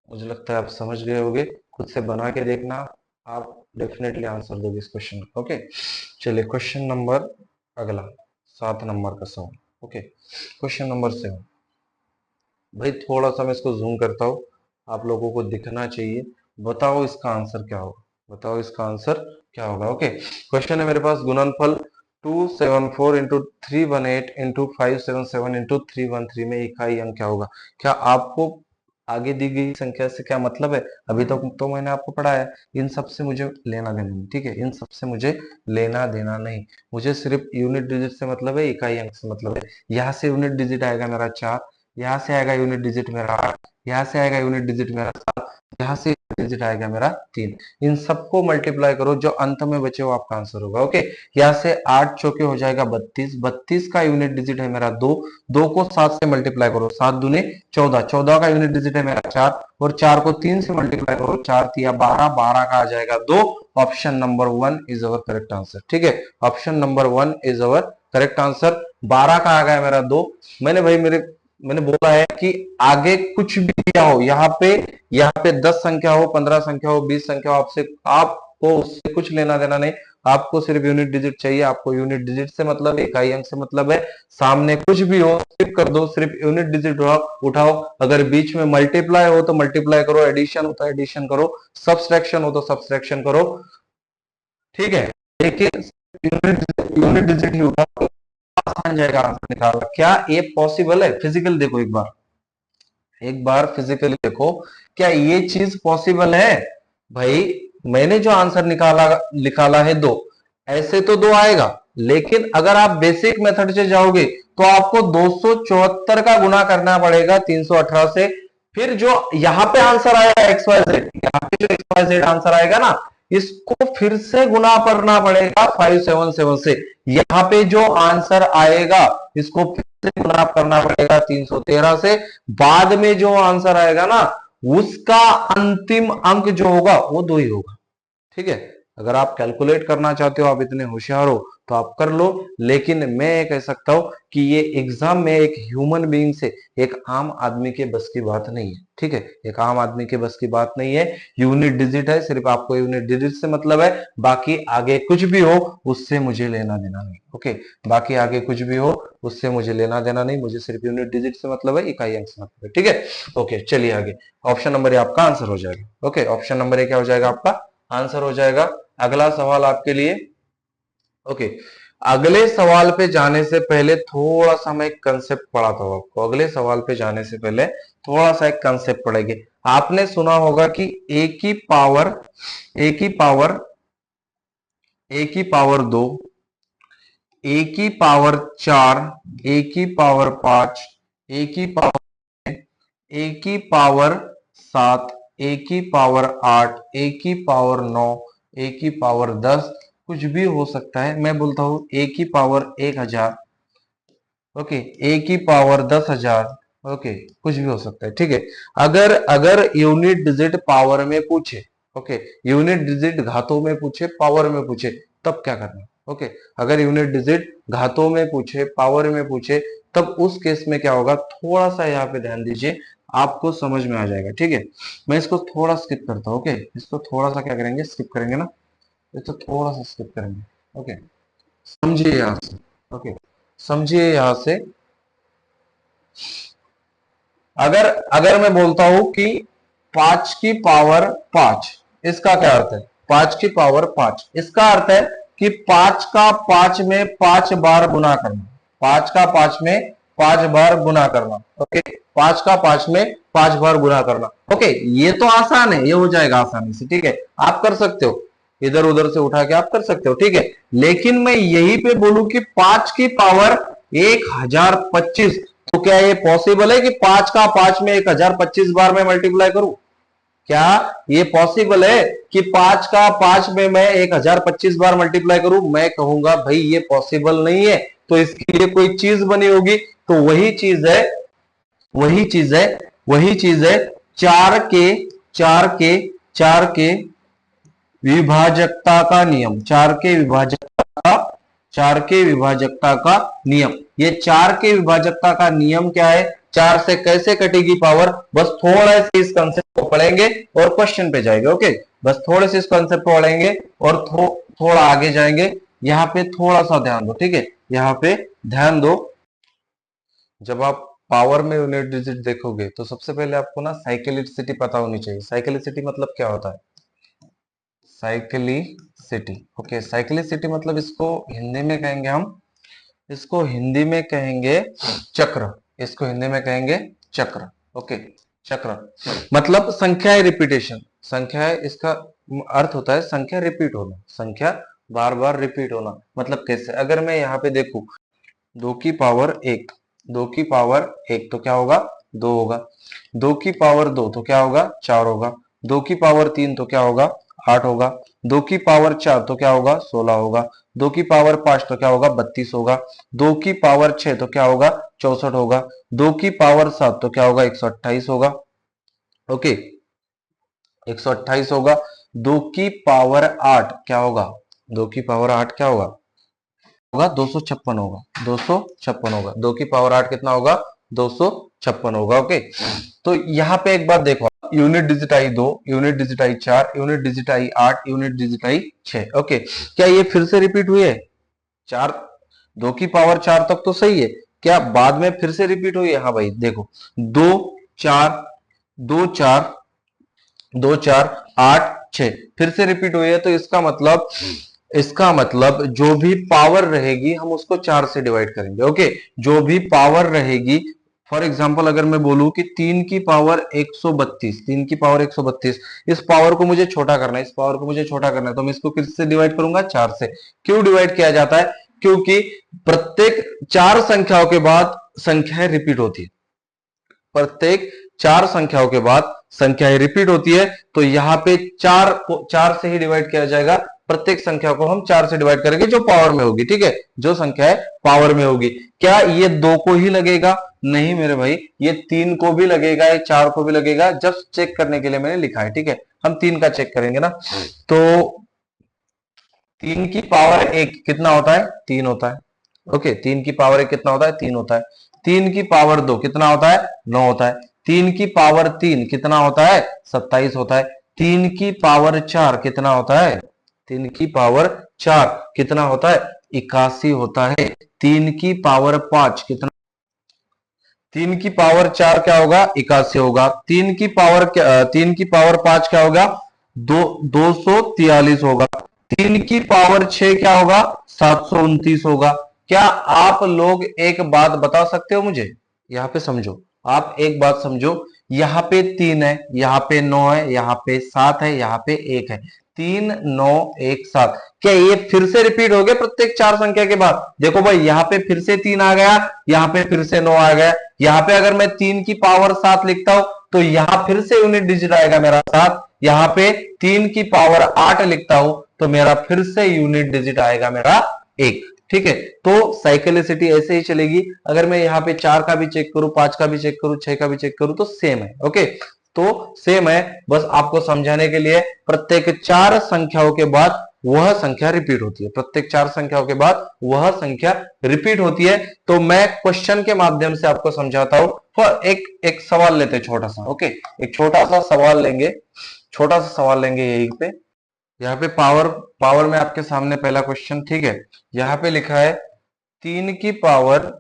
मुझे लगता है आप समझ गए होंगे, खुद से बना के देखना, आप डेफिनेटली आंसर दोगे इस क्वेश्चन का। ओके, चलिए क्वेश्चन नंबर अगला 7 नंबर का सवाल। ओके, क्वेश्चन नंबर 7, भाई थोड़ा सा मैं इसको जूम करता हूँ, आप लोगों को दिखना चाहिए। बताओ इसका आंसर क्या होगा, बताओ इसका आंसर क्या होगा। ओके, क्वेश्चन है मेरे पास, गुणनफल 274 इंटू 318 इंटू 577 इंटू 313 में इकाई अंक क्या होगा। क्या आपको आगे दी गई संख्या से क्या मतलब है, अभी तक तो मैंने आपको पढ़ाया, इन सब से मुझे लेना देना नहीं। ठीक है, इन सब से मुझे लेना देना नहीं, मुझे सिर्फ यूनिट डिजिट से मतलब है, इकाई अंक से मतलब है। यहाँ से यूनिट डिजिट आएगा मेरा 4, यहाँ से आएगा यूनिट डिजिट मेरा 8, यहाँ से आएगा यूनिट डिजिट मेरा 7, यहाँ से डिजिट आएगा मेरा 3। इन सबको मल्टीप्लाई करो, जो अंत में बचे वो आपका आंसर होगा। ओके, यहाँ से 8 चौके हो जाएगा 32, 32 का यूनिट डिजिट है मेरा 2, 2 को 7 से मल्टीप्लाई करो, 7 दूने 14, 14 का यूनिट डिजिट है मेरा 4, और 4 को 3 से मल्टीप्लाई करो, 4 तिया 12, 12 का आ जाएगा 2। Option number 1 is our correct answer. ठीक है, option number 1 is our correct answer. 12 का आ गया मेरा 2। मैंने बोला है कि आगे कुछ भी क्या हो, यहाँ पे 10 संख्या हो, 15 संख्या हो, 20 संख्या हो, आपको उससे कुछ लेना देना नहीं, आपको सिर्फ यूनिट डिजिट चाहिए। आपको यूनिट डिजिट से मतलब है, इकाई अंक से मतलब है, सामने कुछ भी हो स्किप कर दो, सिर्फ यूनिट डिजिट उठाओ। अगर बीच में मल्टीप्लाई हो तो मल्टीप्लाई करो, एडिशन होता है एडिशन करो, सब्सट्रैक्शन हो तो सब्सट्रैक्शन करो। ठीक है, लेकिन यूनिट डिजिट ही उठाओ, आसान जाएगा आंसर निकालना। क्या ये पॉसिबल है, फिजिकल देखो एक बार फिजिकली देखो, क्या ये चीज पॉसिबल है। भाई मैंने जो आंसर निकाला है 2, ऐसे तो 2 आएगा, लेकिन अगर आप बेसिक मेथड से जाओगे तो आपको 274 का गुना करना पड़ेगा 318 से। फिर जो यहाँ पे आंसर आएगा XYZ, यहाँ पे जो XYZ आंसर आएगा ना, इसको फिर से गुना करना पड़ेगा 577 से। यहाँ पे जो आंसर आएगा इसको फिर से गुना करना पड़ेगा 313 से। बाद में जो आंसर आएगा ना, उसका अंतिम अंक जो होगा वो 2 ही होगा। ठीक है, अगर आप कैलकुलेट करना चाहते हो, आप इतने होशियार हो तो आप कर लो, लेकिन मैं ये कह सकता हूं कि ये एग्जाम में एक ह्यूमन बीइंग से, एक आम आदमी के बस की बात नहीं है। ठीक है, एक आम आदमी के बस की बात नहीं है। यूनिट डिजिट है, सिर्फ आपको यूनिट डिजिट से मतलब है, बाकी आगे कुछ भी हो उससे मुझे लेना देना नहीं। ओके, बाकी आगे कुछ भी हो उससे मुझे लेना देना नहीं, मुझे सिर्फ यूनिट डिजिट से मतलब है, इकाई अंक से मतलब है। ठीक है, ओके चलिए आगे, ऑप्शन नंबर ए आपका आंसर हो जाएगा। ओके, ऑप्शन नंबर ए क्या हो जाएगा आपका आंसर हो जाएगा। अगला सवाल आपके लिए। ओके, अगले सवाल पे जाने से पहले थोड़ा सा मैं एक कंसेप्ट पढ़ाता हूं आपको। अगले सवाल पे जाने से पहले थोड़ा सा एक कंसेप्ट पढ़ेंगे। आपने सुना होगा कि ए की पावर 2 ए की पावर 4, ए की पावर 5, ए की पावर, ए की पावर 7, ए की पावर 8, ए की पावर 9, ए की पावर 10, कुछ भी हो सकता है। मैं बोलता हूं ए की पावर 1000, ओके, ए की पावर 10,000, ओके, कुछ भी हो सकता है, ठीक है। अगर अगर यूनिट डिजिट पावर में पूछे, ओके, यूनिट डिजिट घातों में पूछे, पावर में पूछे, तब क्या करना, ओके। अगर यूनिट डिजिट घातों में पूछे, पावर में पूछे, तब उस केस में क्या होगा, थोड़ा सा यहाँ पे ध्यान दीजिए, आपको समझ में आ जाएगा, ठीक है। मैं इसको थोड़ा स्किप करता हूँ, ओके, इसको थोड़ा सा क्या करेंगे, स्किप करेंगे ना, इसको थोड़ा सा स्किप करेंगे, ओके। समझिए यहाँ से, ओके, समझिए यहाँ से। अगर अगर मैं बोलता हूं कि 5 की पावर 5, इसका क्या अर्थ है, 5 की पावर 5, इसका अर्थ है कि 5 का 5 में 5 बार गुना करना, 5 का 5 में 5 बार गुना करना, ओके, 5 का 5 में 5 बार गुना करना, ओके। ये तो आसान है, ये हो जाएगा आसानी से, ठीक है, आप कर सकते हो, इधर उधर से उठा के आप कर सकते हो, ठीक है। लेकिन मैं यहीं पे बोलूं कि 5 की पावर 1025, तो क्या ये पॉसिबल है कि 5 का 5 में 1025 बार मैं मल्टीप्लाई करूं? क्या ये पॉसिबल है कि 5 का 5 में मैं 1025 बार मल्टीप्लाई करूं? मैं कहूंगा भाई ये पॉसिबल नहीं है, तो इसके लिए कोई चीज बनी होगी, तो वही चीज है, वही चीज है, वही चीज है, चार के चार के चार के विभाजकता का नियम, चार के विभाजकता का नियम। ये चार के विभाजकता का नियम क्या है, चार से कैसे कटेगी पावर, बस थोड़ा से इस कंसेप्ट को पढ़ेंगे और क्वेश्चन पे जाएंगे, ओके। बस थोड़े से इस कंसेप्ट को पढ़ेंगे और थोड़ा आगे जाएंगे। यहाँ पे थोड़ा सा ध्यान दो, ठीक है, यहाँ पे ध्यान दो। जब आप पावर में यूनिट डिजिट देखोगे तो सबसे पहले आपको ना साइक्लिसिटी पता होनी चाहिए। साइक्लिसिटी मतलब क्या होता है, साइक्लिसिटी, ओके, साइक्लिसिटी मतलब इसको हिंदी में कहेंगे हम, इसको हिंदी में कहेंगे चक्र, इसको हिंदी में कहेंगे चक्र, ओके, चक्र मतलब संख्या रिपीटेशन, संख्या इसका अर्थ होता है संख्या रिपीट होना, संख्या बार बार रिपीट होना। मतलब कैसे, अगर मैं यहाँ पे देखूं 2 की पावर 1, 2 की पावर 1 तो क्या होगा, 2 होगा, 2 की पावर 2 तो क्या होगा, 4 होगा, 2 की पावर 3 तो क्या होगा, 8 होगा, 2 की पावर 4 तो क्या होगा, 16 होगा, 2 की पावर 5 तो क्या होगा, 32 होगा, 2 की पावर 6 तो क्या होगा, 64 होगा, 2 की पावर 7 तो क्या होगा, 128 होगा, ओके, 128 होगा, 2 की पावर 8 क्या होगा, 2 की पावर 8 क्या होगा, 256 होगा, 256 होगा, 2 की पावर 8 कितना होगा, 256 होगा, ओके। तो यहाँ पे एक बात देखो, unit digit I 2, unit digit I 4, unit digit I 8, unit digit I 6, okay. क्या ये फिर से रिपीट हुई है, 4, 2 की पावर 4 तक तो सही है, क्या बाद में फिर से रिपीट हुई है? हाँ भाई देखो, 2 4 2 4 2 4 8 6 फिर से रिपीट हुई है, तो इसका मतलब जो भी पावर रहेगी हम उसको 4 से डिवाइड करेंगे, ओके। जो भी पावर रहेगी, फॉर एग्जांपल अगर मैं बोलूं कि 3 की पावर 132, 3 की पावर 132, इस पावर को मुझे छोटा करना है, इस पावर को मुझे छोटा करना है, तो मैं इसको किससे डिवाइड करूंगा, 4 से। क्यों डिवाइड किया जाता है, क्योंकि प्रत्येक 4 संख्याओं के बाद संख्याएं रिपीट होती है, प्रत्येक 4 संख्याओं के बाद संख्याएं रिपीट होती है, तो यहाँ पे 4 को 4 से ही डिवाइड किया जाएगा, प्रत्येक संख्या को हम 4 से डिवाइड करेंगे जो पावर में होगी, ठीक है, जो संख्या है पावर में होगी। क्या ये 2 को ही लगेगा, नहीं मेरे भाई, ये 3 को भी लगेगा, ये 4 को भी लगेगा, जस्ट चेक करने के लिए मैंने लिखा है, ठीक है। हम 3 का चेक करेंगे ना, तो 3 की पावर 1 कितना होता है, 3 होता है, ओके। 3 की पावर 1 कितना होता है, 3 होता है। 3 की पावर 2 कितना होता है, 9 होता है। 3 की पावर 3 कितना होता है, 27 होता है। 3 की पावर 4 कितना होता है, 3 की पावर 4 कितना होता है, 81 होता है। 3 की पावर 5 कितना, 3 की पावर 4 क्या होगा, 81 होगा। 3 की पावर 5 क्या होगा, 243 होगा। 3 की पावर 6 क्या होगा, 729 होगा। क्या आप लोग एक बात बता सकते हो मुझे, यहाँ पे समझो, आप एक बात समझो, यहाँ पे 3 है, यहाँ पे 9 है, यहाँ पे 7 है, यहाँ पे 1 है। 3 9 1 7। क्या ये फिर से रिपीट हो गया प्रत्येक चार संख्या के बाद? देखो भाई यहाँ पे फिर से 3 आ गया, यहाँ पे फिर से 9 आ गया। यहाँ पे अगर मैं 3 की पावर 7 लिखता हूं तो यहाँ फिर से यूनिट डिजिट आएगा मेरा 7। यहाँ पे 3 की पावर 8 लिखता हूं तो मेरा फिर से यूनिट डिजिट आएगा मेरा 1। ठीक है, तो साइक्लिसिटी ऐसे ही चलेगी। अगर मैं यहाँ पे 4 का भी चेक करूं, 5 का भी चेक करूं, 6 का भी चेक करूं तो सेम है। ओके, तो सेम है, बस आपको समझाने के लिए प्रत्येक चार संख्याओं के बाद वह संख्या रिपीट होती है। प्रत्येक चार संख्याओं के बाद वह संख्या रिपीट होती है। तो मैं क्वेश्चन के माध्यम से आपको समझाता हूं। तो एक सवाल लेते हैं छोटा सा। ओके, एक छोटा सा सवाल लेंगे, छोटा सा सवाल लेंगे यहीं पे। यहाँ पे पावर में आपके सामने पहला क्वेश्चन। ठीक है, यहाँ पे लिखा है 3 की पावर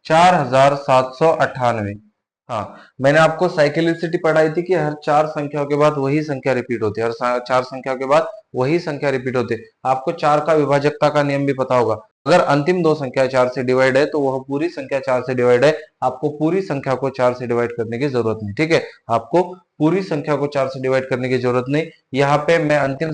4798। हाँ, मैंने आपको साइक्लिसिटी पढ़ाई थी कि हर चार संख्याओं के बाद वही संख्या रिपीट होती है, हर चार संख्याओं के बाद वही संख्या रिपीट होती है। आपको चार का विभाजकता का नियम भी पता होगा। अगर अंतिम दो संख्या 4 से डिवाइड है तो वह पूरी संख्या 4 से डिवाइड है। आपको पूरी संख्या को 4 से डिवाइड करने की जरूरत नहीं। ठीक है, आपको पूरी संख्या को 4 से डिवाइड करने की जरूरत नहीं। यहाँ पे मैं अंतिम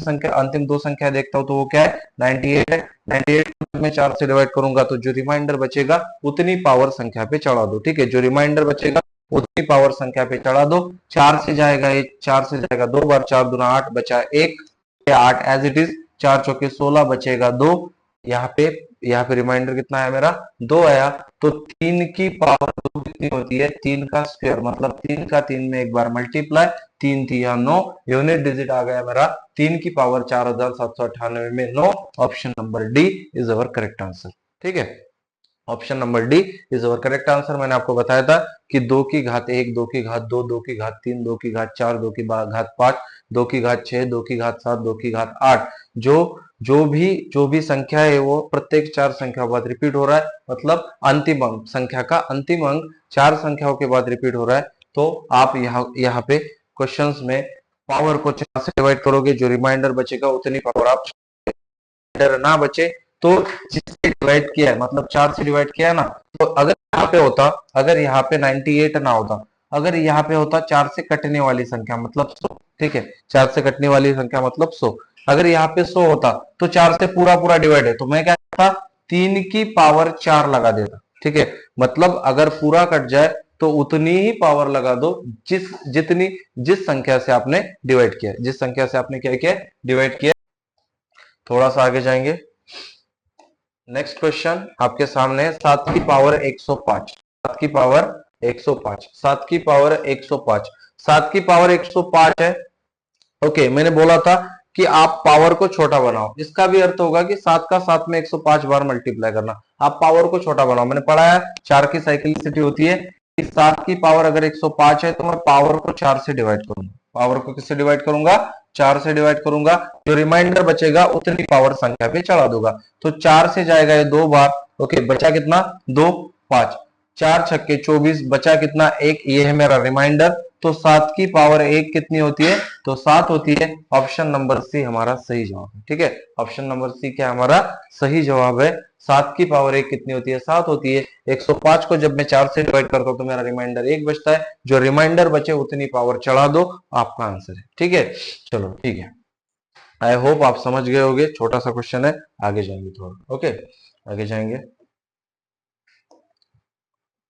दो संख्या देखता हूँ तो वो क्या है, 98 है। 98 में 4 से डिवाइड करूंगा तो जो रिमाइंडर बचेगा उतनी पावर संख्या पे चढ़ा दो। ठीक है, जो रिमाइंडर बचेगा उतनी पावर संख्या पे चढ़ा दो। 4 से जाएगा ये, 4 से जाएगा 2 बार, 4 दूना 8, बचा 1, 8 एज इट इज। 4 चौके 16, बचेगा 2। यहाँ पे रिमाइंडर कितना है मेरा, 2 आया। तो 3 की पावर 2 कितनी होती है, 3 का स्क्वायर, मतलब 3 का 3 में एक बार मल्टीप्लाई, 3 3 9, यूनिट डिजिट आ गया मेरा 3 की पावर 4798 में 9। Option number D is our correct answer. ठीक है, option number D is our correct answer. मैंने आपको बताया था कि 2 की घात 1, 2 की घात 2, 2 की घात 3, 2 की घात 4, 2 की घात 5, 2 की घात 6, 2 की घात 7, 2 की घात 8। जो भी संख्या है वो प्रत्येक चार संख्या बाद रिपीट हो रहा है। मतलब अंतिम अंक, संख्या का अंतिम अंक चार संख्याओं के बाद रिपीट हो रहा है। तो आप यहाँ पे क्वेश्चंस में पावर को 4 से डिवाइड करोगे, जो रिमाइंडर बचेगा उतनी पावर आप, ना बचे तो जिससे डिवाइड किया है, मतलब 4 से डिवाइड किया है ना, तो अगर यहाँ पे होता, अगर यहाँ पे 98 ना होता, अगर यहाँ पे होता 4 से कटने वाली संख्या मतलब 100। ठीक है, 4 से कटने वाली संख्या मतलब 100। अगर यहाँ पे 100 होता तो 4 से पूरा पूरा डिवाइड है, तो मैं क्या करता, 3 की पावर 4 लगा देता। ठीक है, मतलब अगर पूरा कट जाए तो उतनी ही पावर लगा दो जिस संख्या से आपने डिवाइड किया, जिस संख्या से आपने क्या किया, डिवाइड किया। थोड़ा सा आगे जाएंगे। नेक्स्ट क्वेश्चन आपके सामने है 7 की पावर 105। 7 की पावर 105, 7 की पावर 105, 7 की पावर 105 है। ओके, मैंने बोला था कि आप पावर को छोटा बनाओ। इसका भी अर्थ होगा कि 7 का 7 में 105 बार मल्टीप्लाई करना। आप पावर को छोटा बनाओ। मैंने पढ़ा है 4 की साइक्लिसिटी होती है कि 7 की पावर अगर 105 है तो मैं पावर को 4 से डिवाइड करूंगा। पावर को किससे डिवाइड करूंगा, 4 से डिवाइड करूंगा। जो रिमाइंडर बचेगा उतनी पावर संख्या पे चढ़ा दूंगा। तो 4 से जाएगा ये 2 बार। ओके, बचा कितना, 2 5, 4 छक्के 24, बचा कितना, 1। ये है मेरा रिमाइंडर। तो 7 की पावर 1 कितनी होती है, तो 7 होती है। ऑप्शन नंबर सी हमारा सही जवाब है। ठीक है, ऑप्शन नंबर सी क्या हमारा सही जवाब है। 7 की पावर 1 कितनी होती है, 7 होती है। 105 को जब मैं 4 से डिवाइड करता हूं तो मेरा रिमाइंडर 1 बचता है। जो रिमाइंडर बचे उतनी पावर चढ़ा दो, आपका आंसर है। ठीक है, चलो ठीक है, आई होप आप समझ गए होंगे। छोटा सा क्वेश्चन है, आगे जाएंगे थोड़ा। ओके, आगे जाएंगे।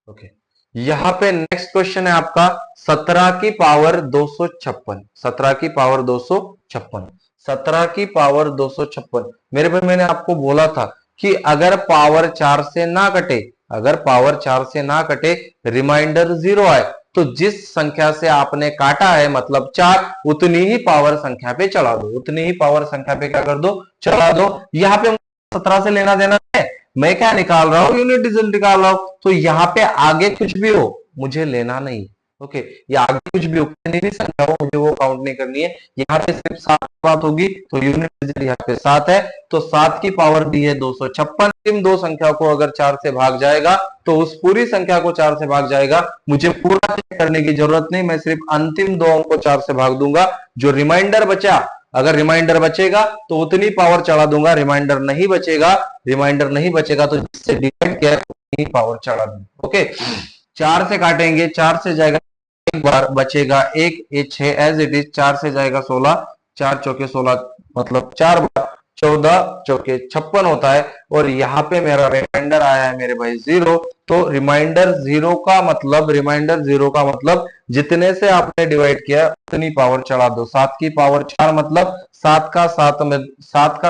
ओके, यहाँ पे नेक्स्ट क्वेश्चन है आपका 17 की पावर 256। 17 की पावर 256, 17 की पावर 256। मेरे भाई मैंने आपको बोला था कि अगर पावर 4 से ना कटे, अगर पावर 4 से ना कटे, रिमाइंडर 0 आए, तो जिस संख्या से आपने काटा है मतलब 4, उतनी ही पावर संख्या पे चढ़ा दो। उतनी ही पावर संख्या पे क्या कर दो, चढ़ा दो। यहाँ पे 17 से लेना देना है, मैं क्या निकाल रहा हूं, यूनिट डिजिट निकाल रहा हूं। तो यहाँ पे आगे कुछ भी हो मुझे लेना नहीं। ओके, या आगे कुछ भी हो, कितनी भी संख्या हो, मुझे वो काउंट नहीं करनी है। यहाँ पे सिर्फ 7 बात होगी, तो यूनिट डिजिट यहाँ पे 7 है। तो 7 की पावर दी है 256। इन दो संख्या को अगर 4 से भाग जाएगा तो उस पूरी संख्या को 4 से भाग जाएगा। मुझे पूरा चेक करने की जरूरत नहीं, मैं सिर्फ अंतिम दो अंक को 4 से भाग दूंगा। जो रिमाइंडर बचा, अगर रिमाइंडर बचेगा तो उतनी पावर चढ़ा दूंगा। रिमाइंडर नहीं बचेगा तो जिससे डिवाइड किया उतनी पावर चढ़ा दूंगा। ओके, 4 से काटेंगे, 4 से जाएगा एक बार, बचेगा 1, ये 6 एज इट इज। 4 से जाएगा 16, 4 चौके 16 मतलब 4 बार 14 चौके 56 होता है। और यहाँ पे मेरा रिमाइंडर आया है मेरे भाई 0। तो रिमाइंडर जीरो का मतलब जितने से आपने डिवाइड किया उतनी पावर चढ़ा दो। 7 की पावर 4 मतलब 7 का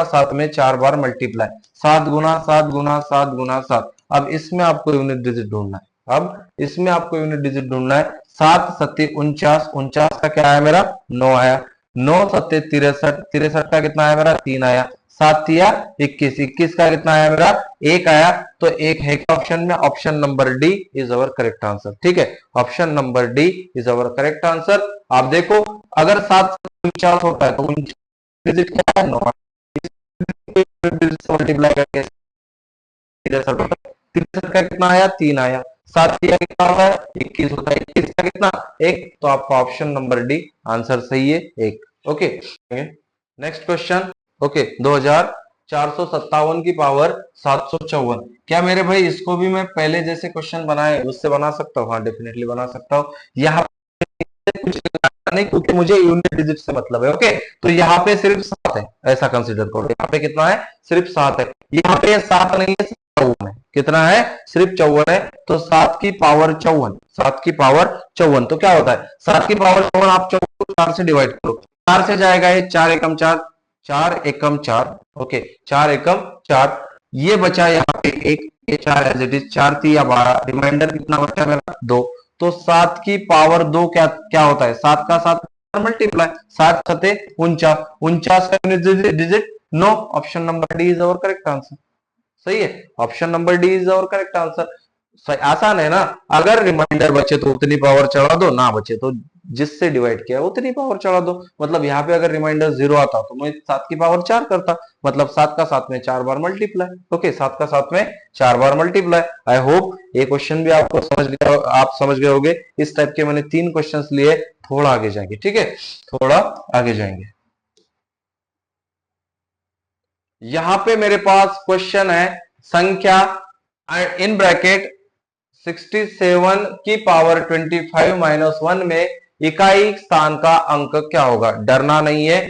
7 में 4 बार मल्टीप्लाई, 7 गुना 7 गुना 7 गुना 7। अब इसमें आपको यूनिट डिजिट ढूंढना है। अब इसमें आपको यूनिट डिजिट ढूंढना है। 7 सत्ते 49, 49 का क्या आया मेरा 9 आया। 9 सत्ते 63, 63 का कितना आया मेरा 3 आया। 7 तिया 21, 21 का कितना आया मेरा 1 आया। तो एक है ऑप्शन में, option number D is our correct answer. ठीक है, option number D is our correct answer. आप देखो अगर 7 49 होता है तो 49 डिजिट क्या है 9, मल्टीप्लाई करके 63 का कितना आया 3 आया। 7 तिया कितना होता है 21 होता है, 21 का कितना 1। तो आपका ऑप्शन नंबर डी आंसर सही है 1। Okay, next question. ओके, 2457 की पावर 754। क्या मेरे भाई इसको भी मैं पहले जैसे क्वेश्चन बनाए उससे बना सकता हूँ? हाँ, डेफिनेटली बना सकता हूँ। यहाँ कुछ नहीं, क्योंकि मुझे यूनिट डिजिट से मतलब है। ओके, तो यहाँ पे सिर्फ 7 है, ऐसा कंसीडर करो। यहाँ पे कितना है सिर्फ 7 है। यहाँ पे 7 नहीं है, 54 है। कितना है सिर्फ 54 है। तो 7 की पावर 54, 7 की पावर 54 तो क्या होता है 7 की पावर 54 आप 54 को 4 से डिवाइड करो, 4 से जाएगा ये 4 एकम 4, 4 एकम 4। ओके, 4 एकम 4। ये बचा यहाँ पे एक, ये 4 एज इट इज, 4 3 या 12, रिमाइंडर कितना बचा मेरा 2। तो 7 की पावर 2 क्या क्या होता है 7 का 7 मल्टीप्लाई, 7 सते 49, 49 का unit digit 9। Option number D is our correct answer. सही है, option number D is our correct answer. आसान है ना। अगर रिमाइंडर बचे तो उतनी पावर चढ़ा दो, ना बचे तो जिससे डिवाइड किया उतनी पावर चढ़ा दो। मतलब यहाँ पे अगर रिमाइंडर 0 आता तो मैं 7 की पावर 4 करता, मतलब 7 का 7 में 4 बार मल्टीप्लाई। ओके, 7 का 7 में 4 बार मल्टीप्लाई। आई होप ये क्वेश्चन भी आपको समझ गया, आप समझ गए होंगे। इस टाइप के मैंने 3 क्वेश्चन लिए। थोड़ा आगे जाएंगे, ठीक है, थोड़ा आगे जाएंगे। यहां पे मेरे पास क्वेश्चन है संख्या इन ब्रैकेट 67 की पावर 25 माइनस 1 में इकाई स्थान का अंक क्या होगा। डरना नहीं है,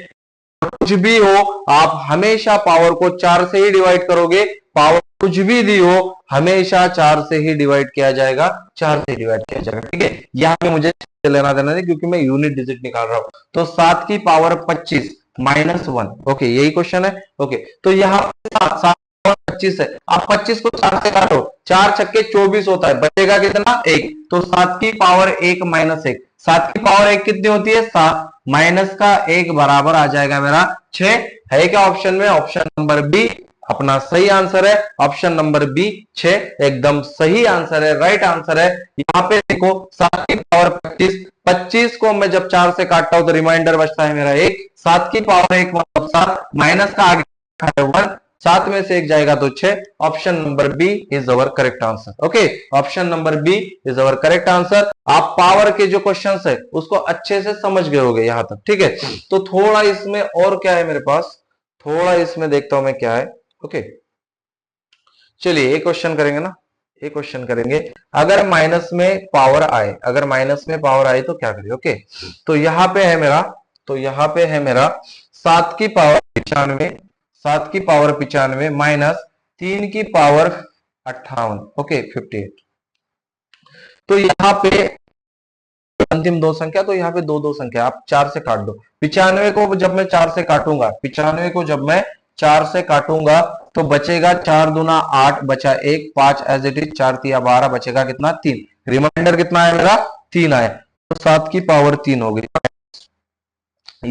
कुछ भी हो आप हमेशा पावर को 4 से ही डिवाइड करोगे। पावर कुछ भी दी हो हमेशा 4 से ही डिवाइड किया जाएगा, 4 से डिवाइड किया जाएगा। ठीक है, यहां पे मुझे लेना देना नहीं क्योंकि मैं यूनिट डिजिट निकाल रहा हूं। तो 7 की पावर 25 माइनस 1। ओके, यही क्वेश्चन है। ओके, तो यहाँ 25 है, आप 25 को 4 से काटो, 4 छक्के 24 होता है, बचेगा कितना 1। तो 7 की पावर 1 माइनस 1, 7 की पावर 1 कितनी होती है 7, माइनस का 1 बराबर आ जाएगा मेरा 6। है क्या ऑप्शन में, ऑप्शन नंबर बी अपना सही आंसर है। ऑप्शन नंबर बी 6 एकदम सही आंसर है, राइट आंसर है। यहाँ पे देखो 7 की पावर 25, 25 को मैं जब 4 से काटता हूं तो रिमाइंडर बचता है मेरा 1। 7 की पावर 1 मतलब 7, माइनस का आगे 1, 7 में से 1 जाएगा तो 6। Option number B is our correct answer. Okay, option number B is our correct answer. आप पावर के जो क्वेश्चंस है उसको अच्छे से समझ गए होंगे यहां तक। ठीक है, तो थोड़ा इसमें और क्या है मेरे पास, थोड़ा इसमें देखता हूं मैं क्या है। ओके, चलिए एक क्वेश्चन करेंगे ना, एक क्वेश्चन करेंगे। अगर माइनस में पावर आए, अगर माइनस में पावर आए तो क्या करें। ओके, तो यहां पे है मेरा, तो यहां पे है मेरा 7 की पावर 95, 7 की पावर 95 माइनस 3 की पावर 58। ओके, 58। तो यहाँ पे अंतिम दो संख्या, तो यहाँ पे दो दो संख्या आप 4 से काट दो। 95 को जब मैं 4 से काटूंगा, 95 को जब मैं 4 से काटूंगा तो बचेगा 4 दूना 8, बचा 1, 5 एज इट इज, 4 तिया 12, बचेगा कितना 3। रिमाइंडर कितना है मेरा 3 आया, तो 7 की पावर 3 हो गई।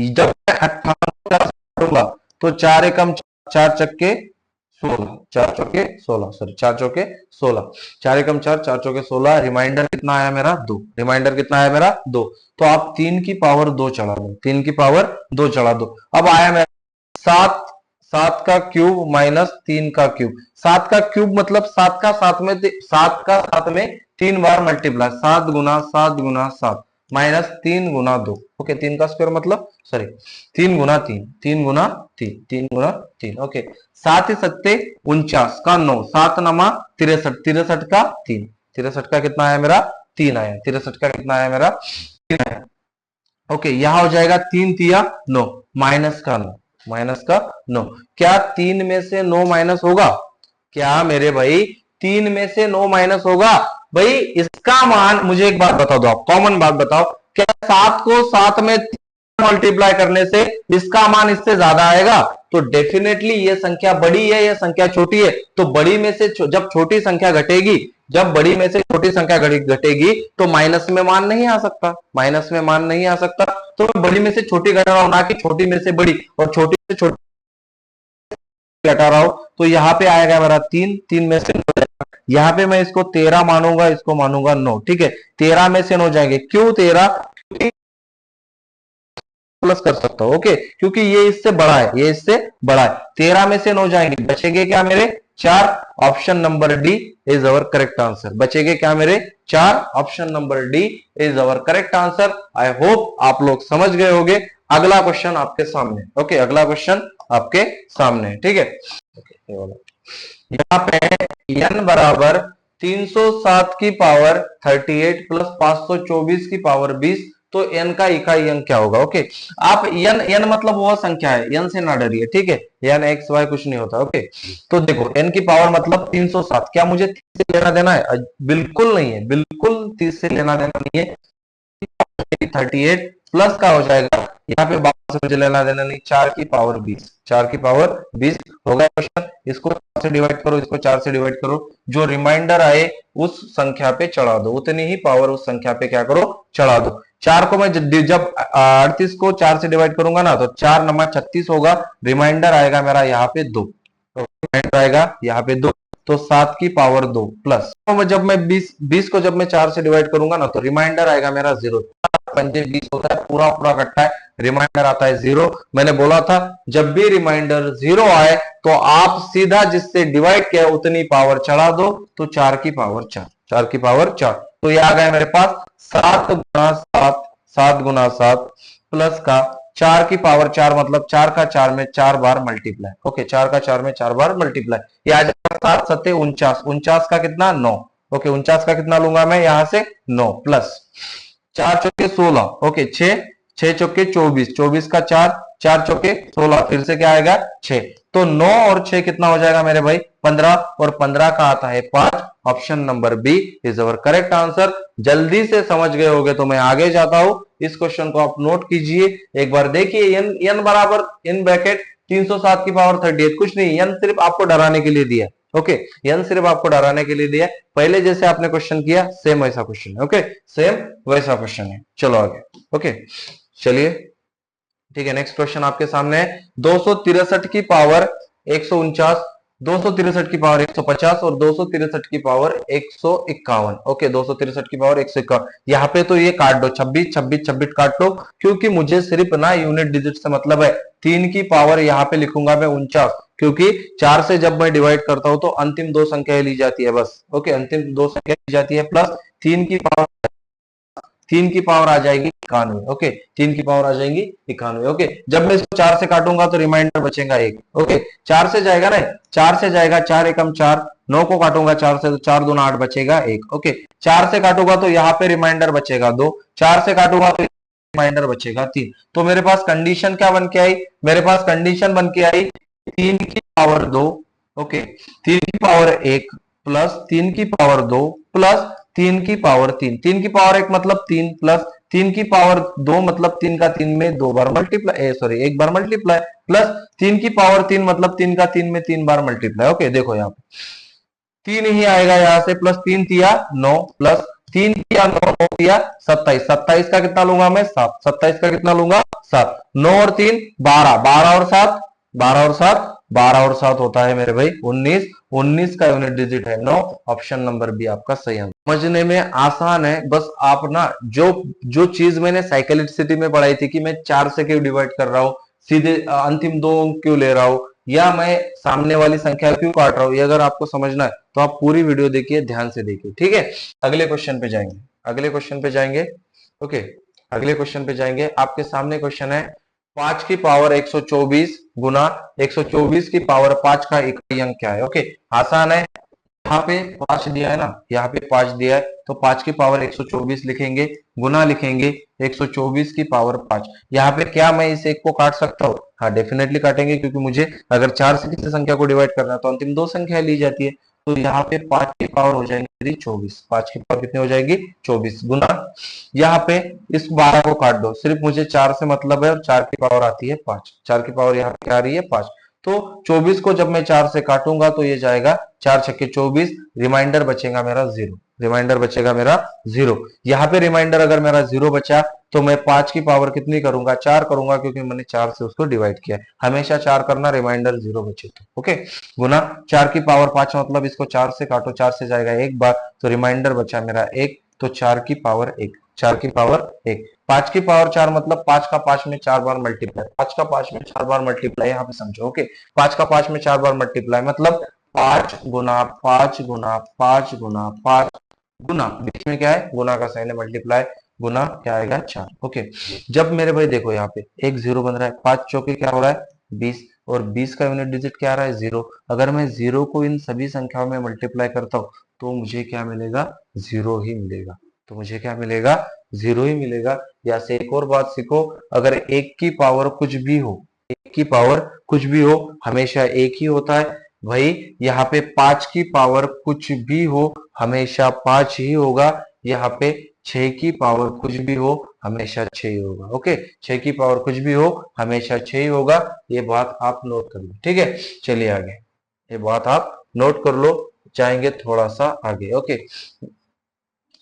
जब मैं 58 काटूंगा तो 4 एकम 4 चक्के 16, 4 चौके 16, सॉरी 4 चौके 16, 4 एकम 4, 4 चौके 16। रिमाइंडर कितना आया मेरा 2, रिमाइंडर कितना आया मेरा 2। तो आप 3 की पावर 2 चढ़ा दो, 3 की पावर 2 चढ़ा दो। अब आया मेरा 7, 7 का क्यूब माइनस 3 का क्यूब। 7 का क्यूब मतलब 7 का 7 में 7 का 7 में 3 बार मल्टीप्लाई, 7 गुना 7 गुना 7 माइनस 3 गुना 2। ओके, 3 का स्क्वायर मतलब सॉरी 3 गुना 3, 3 गुना 3, 3 गुना 3। ओके, 7 सत्ते 49 का 9, 7 नमा 63, 63 का 3, 63 का कितना आया मेरा 3 आया, 63 का कितना आया मेरा 3 आया। ओके, यहां हो जाएगा 3 3 9, माइनस का 9, माइनस का 9। क्या 3 में से 9 माइनस होगा? क्या मेरे भाई 3 में से 9 माइनस होगा? भाई इसका मान, मुझे एक बात बता दो, आप कॉमन बात बताओ, क्या 7 को 7 में मल्टीप्लाई करने से इसका मान इससे ज्यादा आएगा? तो डेफिनेटली ये संख्या बड़ी है, ये संख्या छोटी है। तो बड़ी में से जब छोटी संख्या घटेगी, जब बड़ी में से छोटी संख्या घटेगी तो माइनस में मान नहीं आ सकता, माइनस में मान नहीं आ सकता। तो मैं बड़ी में से छोटी घटा रहा हूं, ना कि छोटी में से बड़ी, और छोटी से छोटी घटा रहा हूं। तो यहाँ पे आएगा मेरा 3, 3 में से 9, यहाँ पे मैं इसको 13 मानूंगा, इसको मानूंगा 9। ठीक है, 13 में से 9 जाएंगे। क्यों 13? प्लस कर सकता हूं, ओके, क्योंकि ये इससे बड़ा है, ये इससे बड़ा है। 13 में से 9 जाएंगे, बचेंगे क्या मेरे? 4। Option number D is our correct answer. बचेंगे क्या मेरे? 4। Option number D is our correct answer. I hope आप लोग समझ गए होंगे। अगला क्वेश्चन आपके सामने, ओके, अगला क्वेश्चन आपके सामने। ठीक है, यहाँ पे n बराबर 307 की पावर 38 प्लस 524 की पावर 20, तो n का इकाई अंक क्या होगा? ओके, आप n मतलब वह संख्या है, n से ना डरिए। ठीक है, n x y कुछ नहीं होता। ओके, तो देखो n की पावर मतलब 307। क्या मुझे 30 से लेना देना है? बिल्कुल नहीं है, बिल्कुल 30 से लेना देना नहीं है। 38 प्लस का हो जाएगा, यहाँ पे 12 से मुझे लेना देना नहीं, 4 की पावर 20, 4 की पावर 20 हो गया क्वेश्चन। इसको 4 से डिवाइड करो, इसको 4 से डिवाइड करो, जो रिमाइंडर आए उस संख्या पे चढ़ा दो, उतनी ही पावर उस संख्या पे क्या करो? चढ़ा दो। 4 को मैं जब 38 को 4 से डिवाइड करूंगा ना, तो 4 नमा 36 होगा, रिमाइंडर आएगा मेरा यहाँ पे 2, रिमाइंडर आएगा यहाँ पे 2, तो 7 की पावर 2 प्लस, तो जब मैं 20 को जब मैं 4 से डिवाइड करूंगा ना, तो रिमाइंडर आएगा मेरा 0। 20 होता है, पूरा पूरा कट्टा है, रिमाइंडर आता है 0। मैंने बोला था जब भी रिमाइंडर 0 आए तो आप सीधा जिससे डिवाइड किया उतनी पावर चढ़ा दो, तो 4 की पावर 4, 4 की पावर 4। तो ये आ गया मेरे पास 7 गुना 7, 7 गुना 7 प्लस का 4 की पावर 4, मतलब 4 का 4 में 4 बार मल्टीप्लाई। ओके, 4 का 4 में 4 बार मल्टीप्लाई, ये आ जाएगा 7 सत्ते 49, 49 का कितना? 9। ओके, 49 का कितना लूंगा मैं यहां से? 9 प्लस 4 चौके 16, ओके, 6, 6 चौके 24, 24 का 4, 4 चौके 16, फिर से क्या आएगा? 6। तो 9 और 6 कितना हो जाएगा मेरे भाई? 15, और 15 का आता है 5। Option number B is our correct answer. जल्दी से समझ गए होगे तो मैं आगे जाता हूं। इस क्वेश्चन को आप नोट कीजिए, एक बार देखिए। n बराबर इन ब्रैकेट 307 की पावर 38, कुछ नहीं, n सिर्फ आपको डराने के लिए दिया। ओके, n सिर्फ आपको डराने के लिए दिया। पहले जैसे आपने क्वेश्चन किया सेम वैसा क्वेश्चन है। ओके, सेम वैसा क्वेश्चन है। चलो आगे। ओके, चलिए, ठीक है, नेक्स्ट क्वेश्चन आपके सामने है। 263 की पावर 149, 263 की पावर 150 और 263 की पावर 151। ओके, 263 की पावर 151, यहाँ पे तो ये काट दो, 26 26 26 काट लो, क्योंकि मुझे सिर्फ ना यूनिट डिजिट से मतलब है। 3 की पावर यहाँ पे लिखूंगा मैं 49, क्योंकि 4 से जब मैं डिवाइड करता हूं तो अंतिम दो संख्या ली जाती है बस। ओके, अंतिम दो संख्या ली जाती है, प्लस 3 की पावर, 3 की पावर आ जाएगी 91। ओके, 3 की पावर आ जाएगी 91। ओके, जब मैं इसको 4 से काटूंगा तो रिमाइंडर बचेगा 1। ओके, 4 से जाएगा ना, 4 से जाएगा, 4 एकम 4, 9 को काटूंगा 4 से तो 4 दूना 8 बचेगा 1। ओके, 4 से काटूंगा तो यहाँ पे रिमाइंडर बचेगा 2, 4 से काटूंगा तो रिमाइंडर बचेगा 3। तो मेरे पास कंडीशन क्या बन के आई? मेरे पास कंडीशन बन के आई 3 की पावर 2, ओके, 3 की पावर 1 प्लस 3 की पावर 2 प्लस 3 की पावर 3, 3 की पावर 1 मतलब 3 प्लस 3 की पावर 2 मतलब 3 का 3 में 2 बार मल्टीप्लाई, सॉरी 1 बार मल्टीप्लाई, प्लस 3 की पावर 3 मतलब 3 का 3 में 3 बार मल्टीप्लाई। ओके, देखो यहाँ पे 3 ही आएगा यहाँ से, प्लस 3 तिया 9 प्लस 3 तिया 9 तिया 27, 27 का कितना लूंगा मैं? 7, 27 का कितना लूंगा? 7, 9 और 3 12, 12 और 7, 12 और 7, 12 और 7 होता है मेरे भाई 19, 19 का यूनिट डिजिट है 9। ऑप्शन नंबर बी आपका सही आंसर। समझने में आसान है, बस आप ना जो जो चीज मैंने साइक्लिसिटी में पढ़ाई थी कि मैं 4 से क्यों डिवाइड कर रहा हूँ, सीधे अंतिम 2 अंक क्यों ले रहा हूँ, या मैं सामने वाली संख्या क्यों काट रहा हूँ, ये अगर आपको समझना है तो आप पूरी वीडियो देखिए, ध्यान से देखिए। ठीक है, अगले क्वेश्चन पे जाएंगे, अगले क्वेश्चन पे जाएंगे। ओके, अगले क्वेश्चन पे जाएंगे। आपके सामने क्वेश्चन है 5 की पावर 124 गुना 124 की पावर 5 का इकाई अंक क्या है? ओके, आसान है, यहाँ पे 5 दिया है ना, यहाँ पे 5 दिया है, तो 5 की पावर 124 लिखेंगे, गुना लिखेंगे 124 की पावर 5। यहाँ पे क्या मैं इस एक को काट सकता हूँ? हाँ डेफिनेटली काटेंगे, क्योंकि मुझे अगर 4 से किसी संख्या को डिवाइड करना है तो अंतिम दो संख्या ली जाती है। तो यहाँ पे 5 की पावर हो जाएगी मेरी 24। 5 की पावर कितनी हो जाएगी? 24 गुना, यहाँ पे इस 12 को काट दो, सिर्फ मुझे 4 से मतलब है और 4 की पावर आती है 5। 4 की पावर यहाँ पे आ रही है 5। तो 24 को जब मैं 4 से काटूंगा तो ये जाएगा 4 छक्के 24, रिमाइंडर बचेगा मेरा 0। रिमाइंडर बचेगा मेरा 0। यहाँ पे रिमाइंडर अगर मेरा 0 बचा तो मैं 5 की पावर कितनी करूंगा? 4 करूंगा, क्योंकि मैंने 4 से उसको डिवाइड किया है। हमेशा 4 करना, रिमाइंडर 0 बचे तो। ओके, गुना 4 की पावर 5 मतलब इसको 4 से काटो, 4 से जाएगा एक बार, तो रिमाइंडर बचा मेरा 1, तो 4 की पावर 1। 4 की पावर 1। 5 की पावर 4 मतलब 5 का 5 में 4 बार मल्टीप्लाई। 5 का 5 में 4 बार मल्टीप्लाई, यहाँ पे समझो। ओके, 5 का 5 में 4 बार मल्टीप्लाई मतलब 5 गुना 5 गुना 5 गुना 5 गुना, बीच में क्या है? गुना का साइन है, मल्टीप्लाई गुना क्या आएगा? 4। ओके, जब मेरे भाई देखो यहाँ पे एक 0 बन रहा है, 5 चौके क्या हो रहा है? 20, और 20 का यूनिट डिजिट क्या आ रहा है? 0। अगर मैं 0 को इन सभी संख्याओं में मल्टीप्लाई करता हूँ तो मुझे क्या मिलेगा? 0 ही मिलेगा। तो मुझे क्या मिलेगा? 0 ही मिलेगा। या से एक और बात सीखो, अगर एक की पावर कुछ भी हो, एक की पावर कुछ भी हो, हमेशा एक ही होता है भाई। यहाँ पे 5 की पावर कुछ भी हो, हमेशा 5 ही होगा। यहाँ पे 6 की पावर कुछ भी हो, हमेशा 6 ही होगा। ओके, 6 की पावर कुछ भी हो, हमेशा 6 ही होगा। ये बात आप नोट कर लो, ठीक है। चलिए आगे, ये बात आप नोट कर लो। जाएंगे थोड़ा सा आगे। ओके,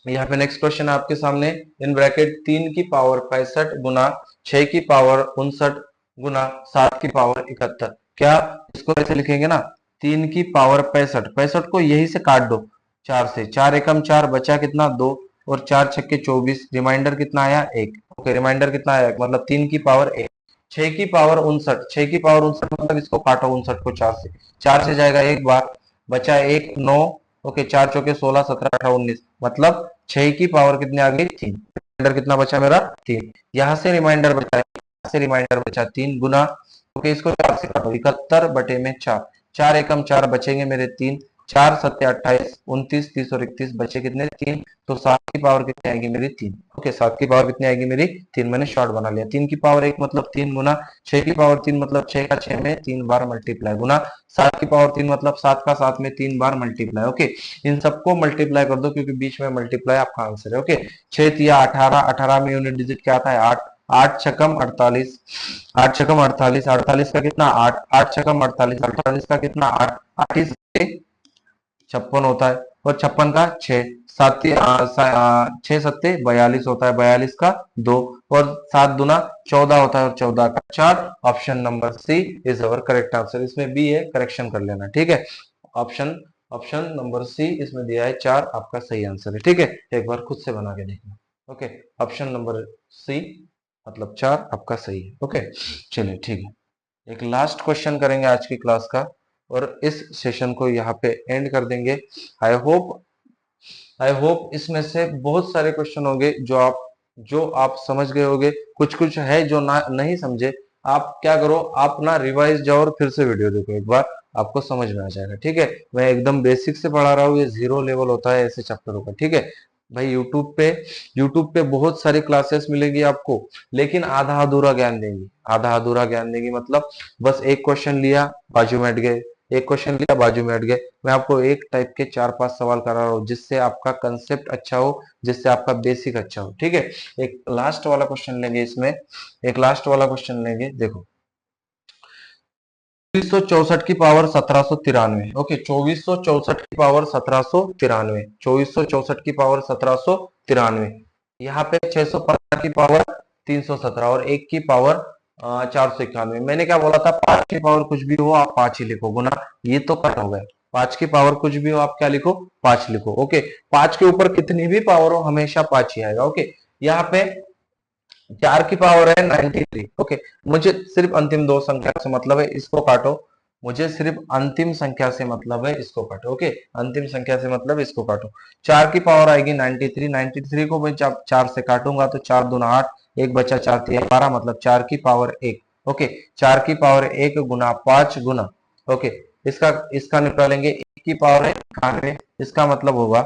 यहाँ पे नेक्स्ट क्वेश्चन है आपके सामने, इन ब्रैकेट 3 की पावर 65 गुना 6 की पावर 59 गुना 7 की पावर 71। क्या इसको ऐसे लिखेंगे ना? 3 की पावर 65, 65 को यही से काट दो 4 से, 4 एकम 4, बचा कितना? 2, और 4 छक्के 24, रिमाइंडर कितना आया? 1। ओके, रिमाइंडर कितना आया? मतलब 3 की पावर 1। 6 की पावर 59, 6 की पावर 59 मतलब इसको काटो 59 को 4 से, 4 से जाएगा एक बार, बचा 1, 9। ओके, 4 चौके 16, 17, 18, 19, मतलब 6 की पावर कितनी आ गई? 3। रिमाइंडर कितना बचा मेरा? 3। यहाँ से रिमाइंडर बचा, यहाँ से रिमाइंडर बचा 3 गुना। ओके, इसको 4 से काटो, 71 बटे में 4, 4 एकम 4, बचेंगे मेरे 3, 4 सत्ते 28, 29, 30 और 31, बचे कितने? 3। तो 7 की पावर कितनी आएगी मेरी? 3। ओके, 7 की पावर कितनी आएगी मेरी? 3। मैंने शॉर्ट बना लिया। 3 की पावर 1 मतलब 3 गुना 6 की पावर 3 मतलब 6 का 6 में 3 बार मल्टीप्लाई, गुना 7 की पावर 3 मतलब 7 का 7 में 3 बार मल्टीप्लाई। ओके, इन सबको मल्टीप्लाई कर दो, क्योंकि बीच में मल्टीप्लाई आपका आंसर है। ओके, 6 तिया 18, 18 में यूनिट डिजिट क्या आता है? 8, 8 छकम 48, 8 छकम 48, 48 का कितना? 8, 8 छकम 48, 48 का कितना? 8, 8 56 होता है, और 56 का 6, 6 सत्ते 42 होता है, 42 का 2, और 7 दुना 14 होता है, और 14 का 4। Option number C is our correct answer. इसमें बी है, करेक्शन कर लेना, ठीक है। ऑप्शन ऑप्शन नंबर सी इसमें दिया है 4, आपका सही आंसर है, ठीक है। एक बार खुद से बना के देखना। ओके, ऑप्शन नंबर सी मतलब 4 आपका सही है। ओके, चलिए ठीक है, एक लास्ट क्वेश्चन करेंगे आज की क्लास का, और इस सेशन को यहाँ पे एंड कर देंगे। आई होप इसमें से बहुत सारे क्वेश्चन होंगे जो आप समझ गए होंगे, कुछ कुछ है जो ना नहीं समझे। आप क्या करो, आप ना रिवाइज जाओ और फिर से वीडियो देखो एक बार, आपको समझ में आ जाएगा, ठीक है। मैं एकदम बेसिक से पढ़ा रहा हूँ, ये 0 लेवल होता है ऐसे चैप्टरों का, ठीक है भाई। यूट्यूब पे बहुत सारी क्लासेस मिलेगी आपको, लेकिन आधा अधूरा ज्ञान देंगी। आधा अधूरा ज्ञान देंगी मतलब बस एक क्वेश्चन लिया, बाजू में हट गए, एक क्वेश्चन लिया, बाजू में हट गए। मैं आपको एक टाइप के 4-5 सवाल करा रहा हूँ, जिससे आपका कंसेप्ट अच्छा हो, जिससे आपका बेसिक अच्छा हो, ठीक है। एक लास्ट वाला क्वेश्चन लेंगे इसमें, एक लास्ट वाला क्वेश्चन लेंगे, देखो 2464 की पावर 1793। ओके, 2464 की पावर 1793, 2464 की पावर 1793। यहाँ पे 615 की पावर 317, और 1 की पावर 491। मैंने क्या बोला था? 5 की पावर कुछ भी हो आप 5 ही लिखो, गुना ये तो कट हो गया। 5 की पावर कुछ भी हो आप क्या लिखो? 5 लिखो। ओके, 5 के ऊपर कितनी भी पावर हो हमेशा 5 ही आएगा। ओके, यहाँ पे 4 की पावर है 93। ओके, मुझे सिर्फ अंतिम दो संख्या से मतलब है, इसको काटो। मुझे सिर्फ अंतिम संख्या से मतलब है, इसको काटो। ओके, अंतिम संख्या से मतलब इसको काटो। 4 की पावर आएगी 93, 93 को मैं 4 से काटूंगा तो 4 दूना 8, एक बचा 4 तिया 12, मतलब 4 की पावर 1। ओके, 4 की पावर 1 गुना 5 गुना, ओके, इसका इसका निकालेंगे, 1 की पावर है 91, इसका मतलब होगा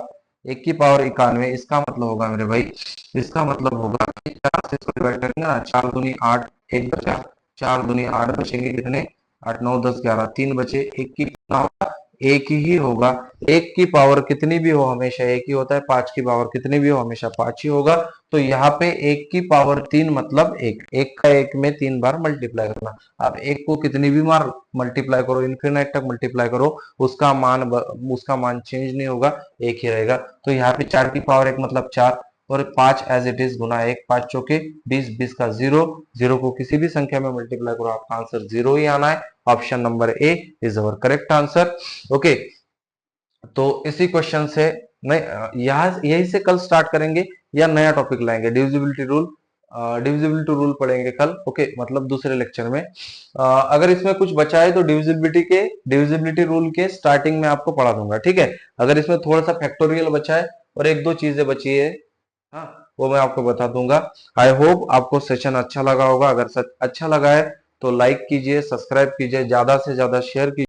एक की पावर 91, इसका मतलब होगा मेरे भाई, इसका मतलब होगा कि 4 से इसको डिवाइड करेंगे ना, 4 दूनी 8, एक बचा, 4 दूनी 8 बचेंगे कितने, 8 9 10 11, 3 बचे, एक की कितना होगा, एक ही होगा। एक की पावर कितनी भी हो हमेशा एक ही होता है, 5 की पावर कितनी भी हो हमेशा 5 ही होगा। तो यहाँ पे एक की पावर 3 मतलब एक, एक का एक में 3 बार मल्टीप्लाई करना। अब एक को कितनी भी बार मल्टीप्लाई करो, इन्फिनाइट तक मल्टीप्लाई करो, उसका मान चेंज नहीं होगा, एक ही रहेगा। तो यहाँ पे 4 की पावर 1 मतलब 4, और 5 एज इट इज गुना 1, 5 चौके 20, 20 का 0, 0 को किसी भी संख्या में मल्टीप्लाई करो आपका आंसर 0 ही आना है। Option number A is our correct answer. Okay, तो इसी क्वेश्चन से नहीं, यहाँ यही से कल स्टार्ट करेंगे या नया टॉपिक लाएंगे, डिविजिबिलिटी रूल, डिविजिबिलिटी रूल पढ़ेंगे कल। ओके, मतलब दूसरे लेक्चर में। अगर इसमें कुछ बचा है तो डिविजिबिलिटी रूल के स्टार्टिंग में आपको पढ़ा दूंगा, ठीक है। अगर इसमें थोड़ा सा फैक्टोरियल बचा है और एक दो चीजें बची है, हाँ, वो मैं आपको बता दूंगा। आई होप आपको सेशन अच्छा लगा होगा। अगर अच्छा लगा है तो लाइक कीजिए, सब्सक्राइब कीजिए, ज्यादा से ज्यादा शेयर कीजिए।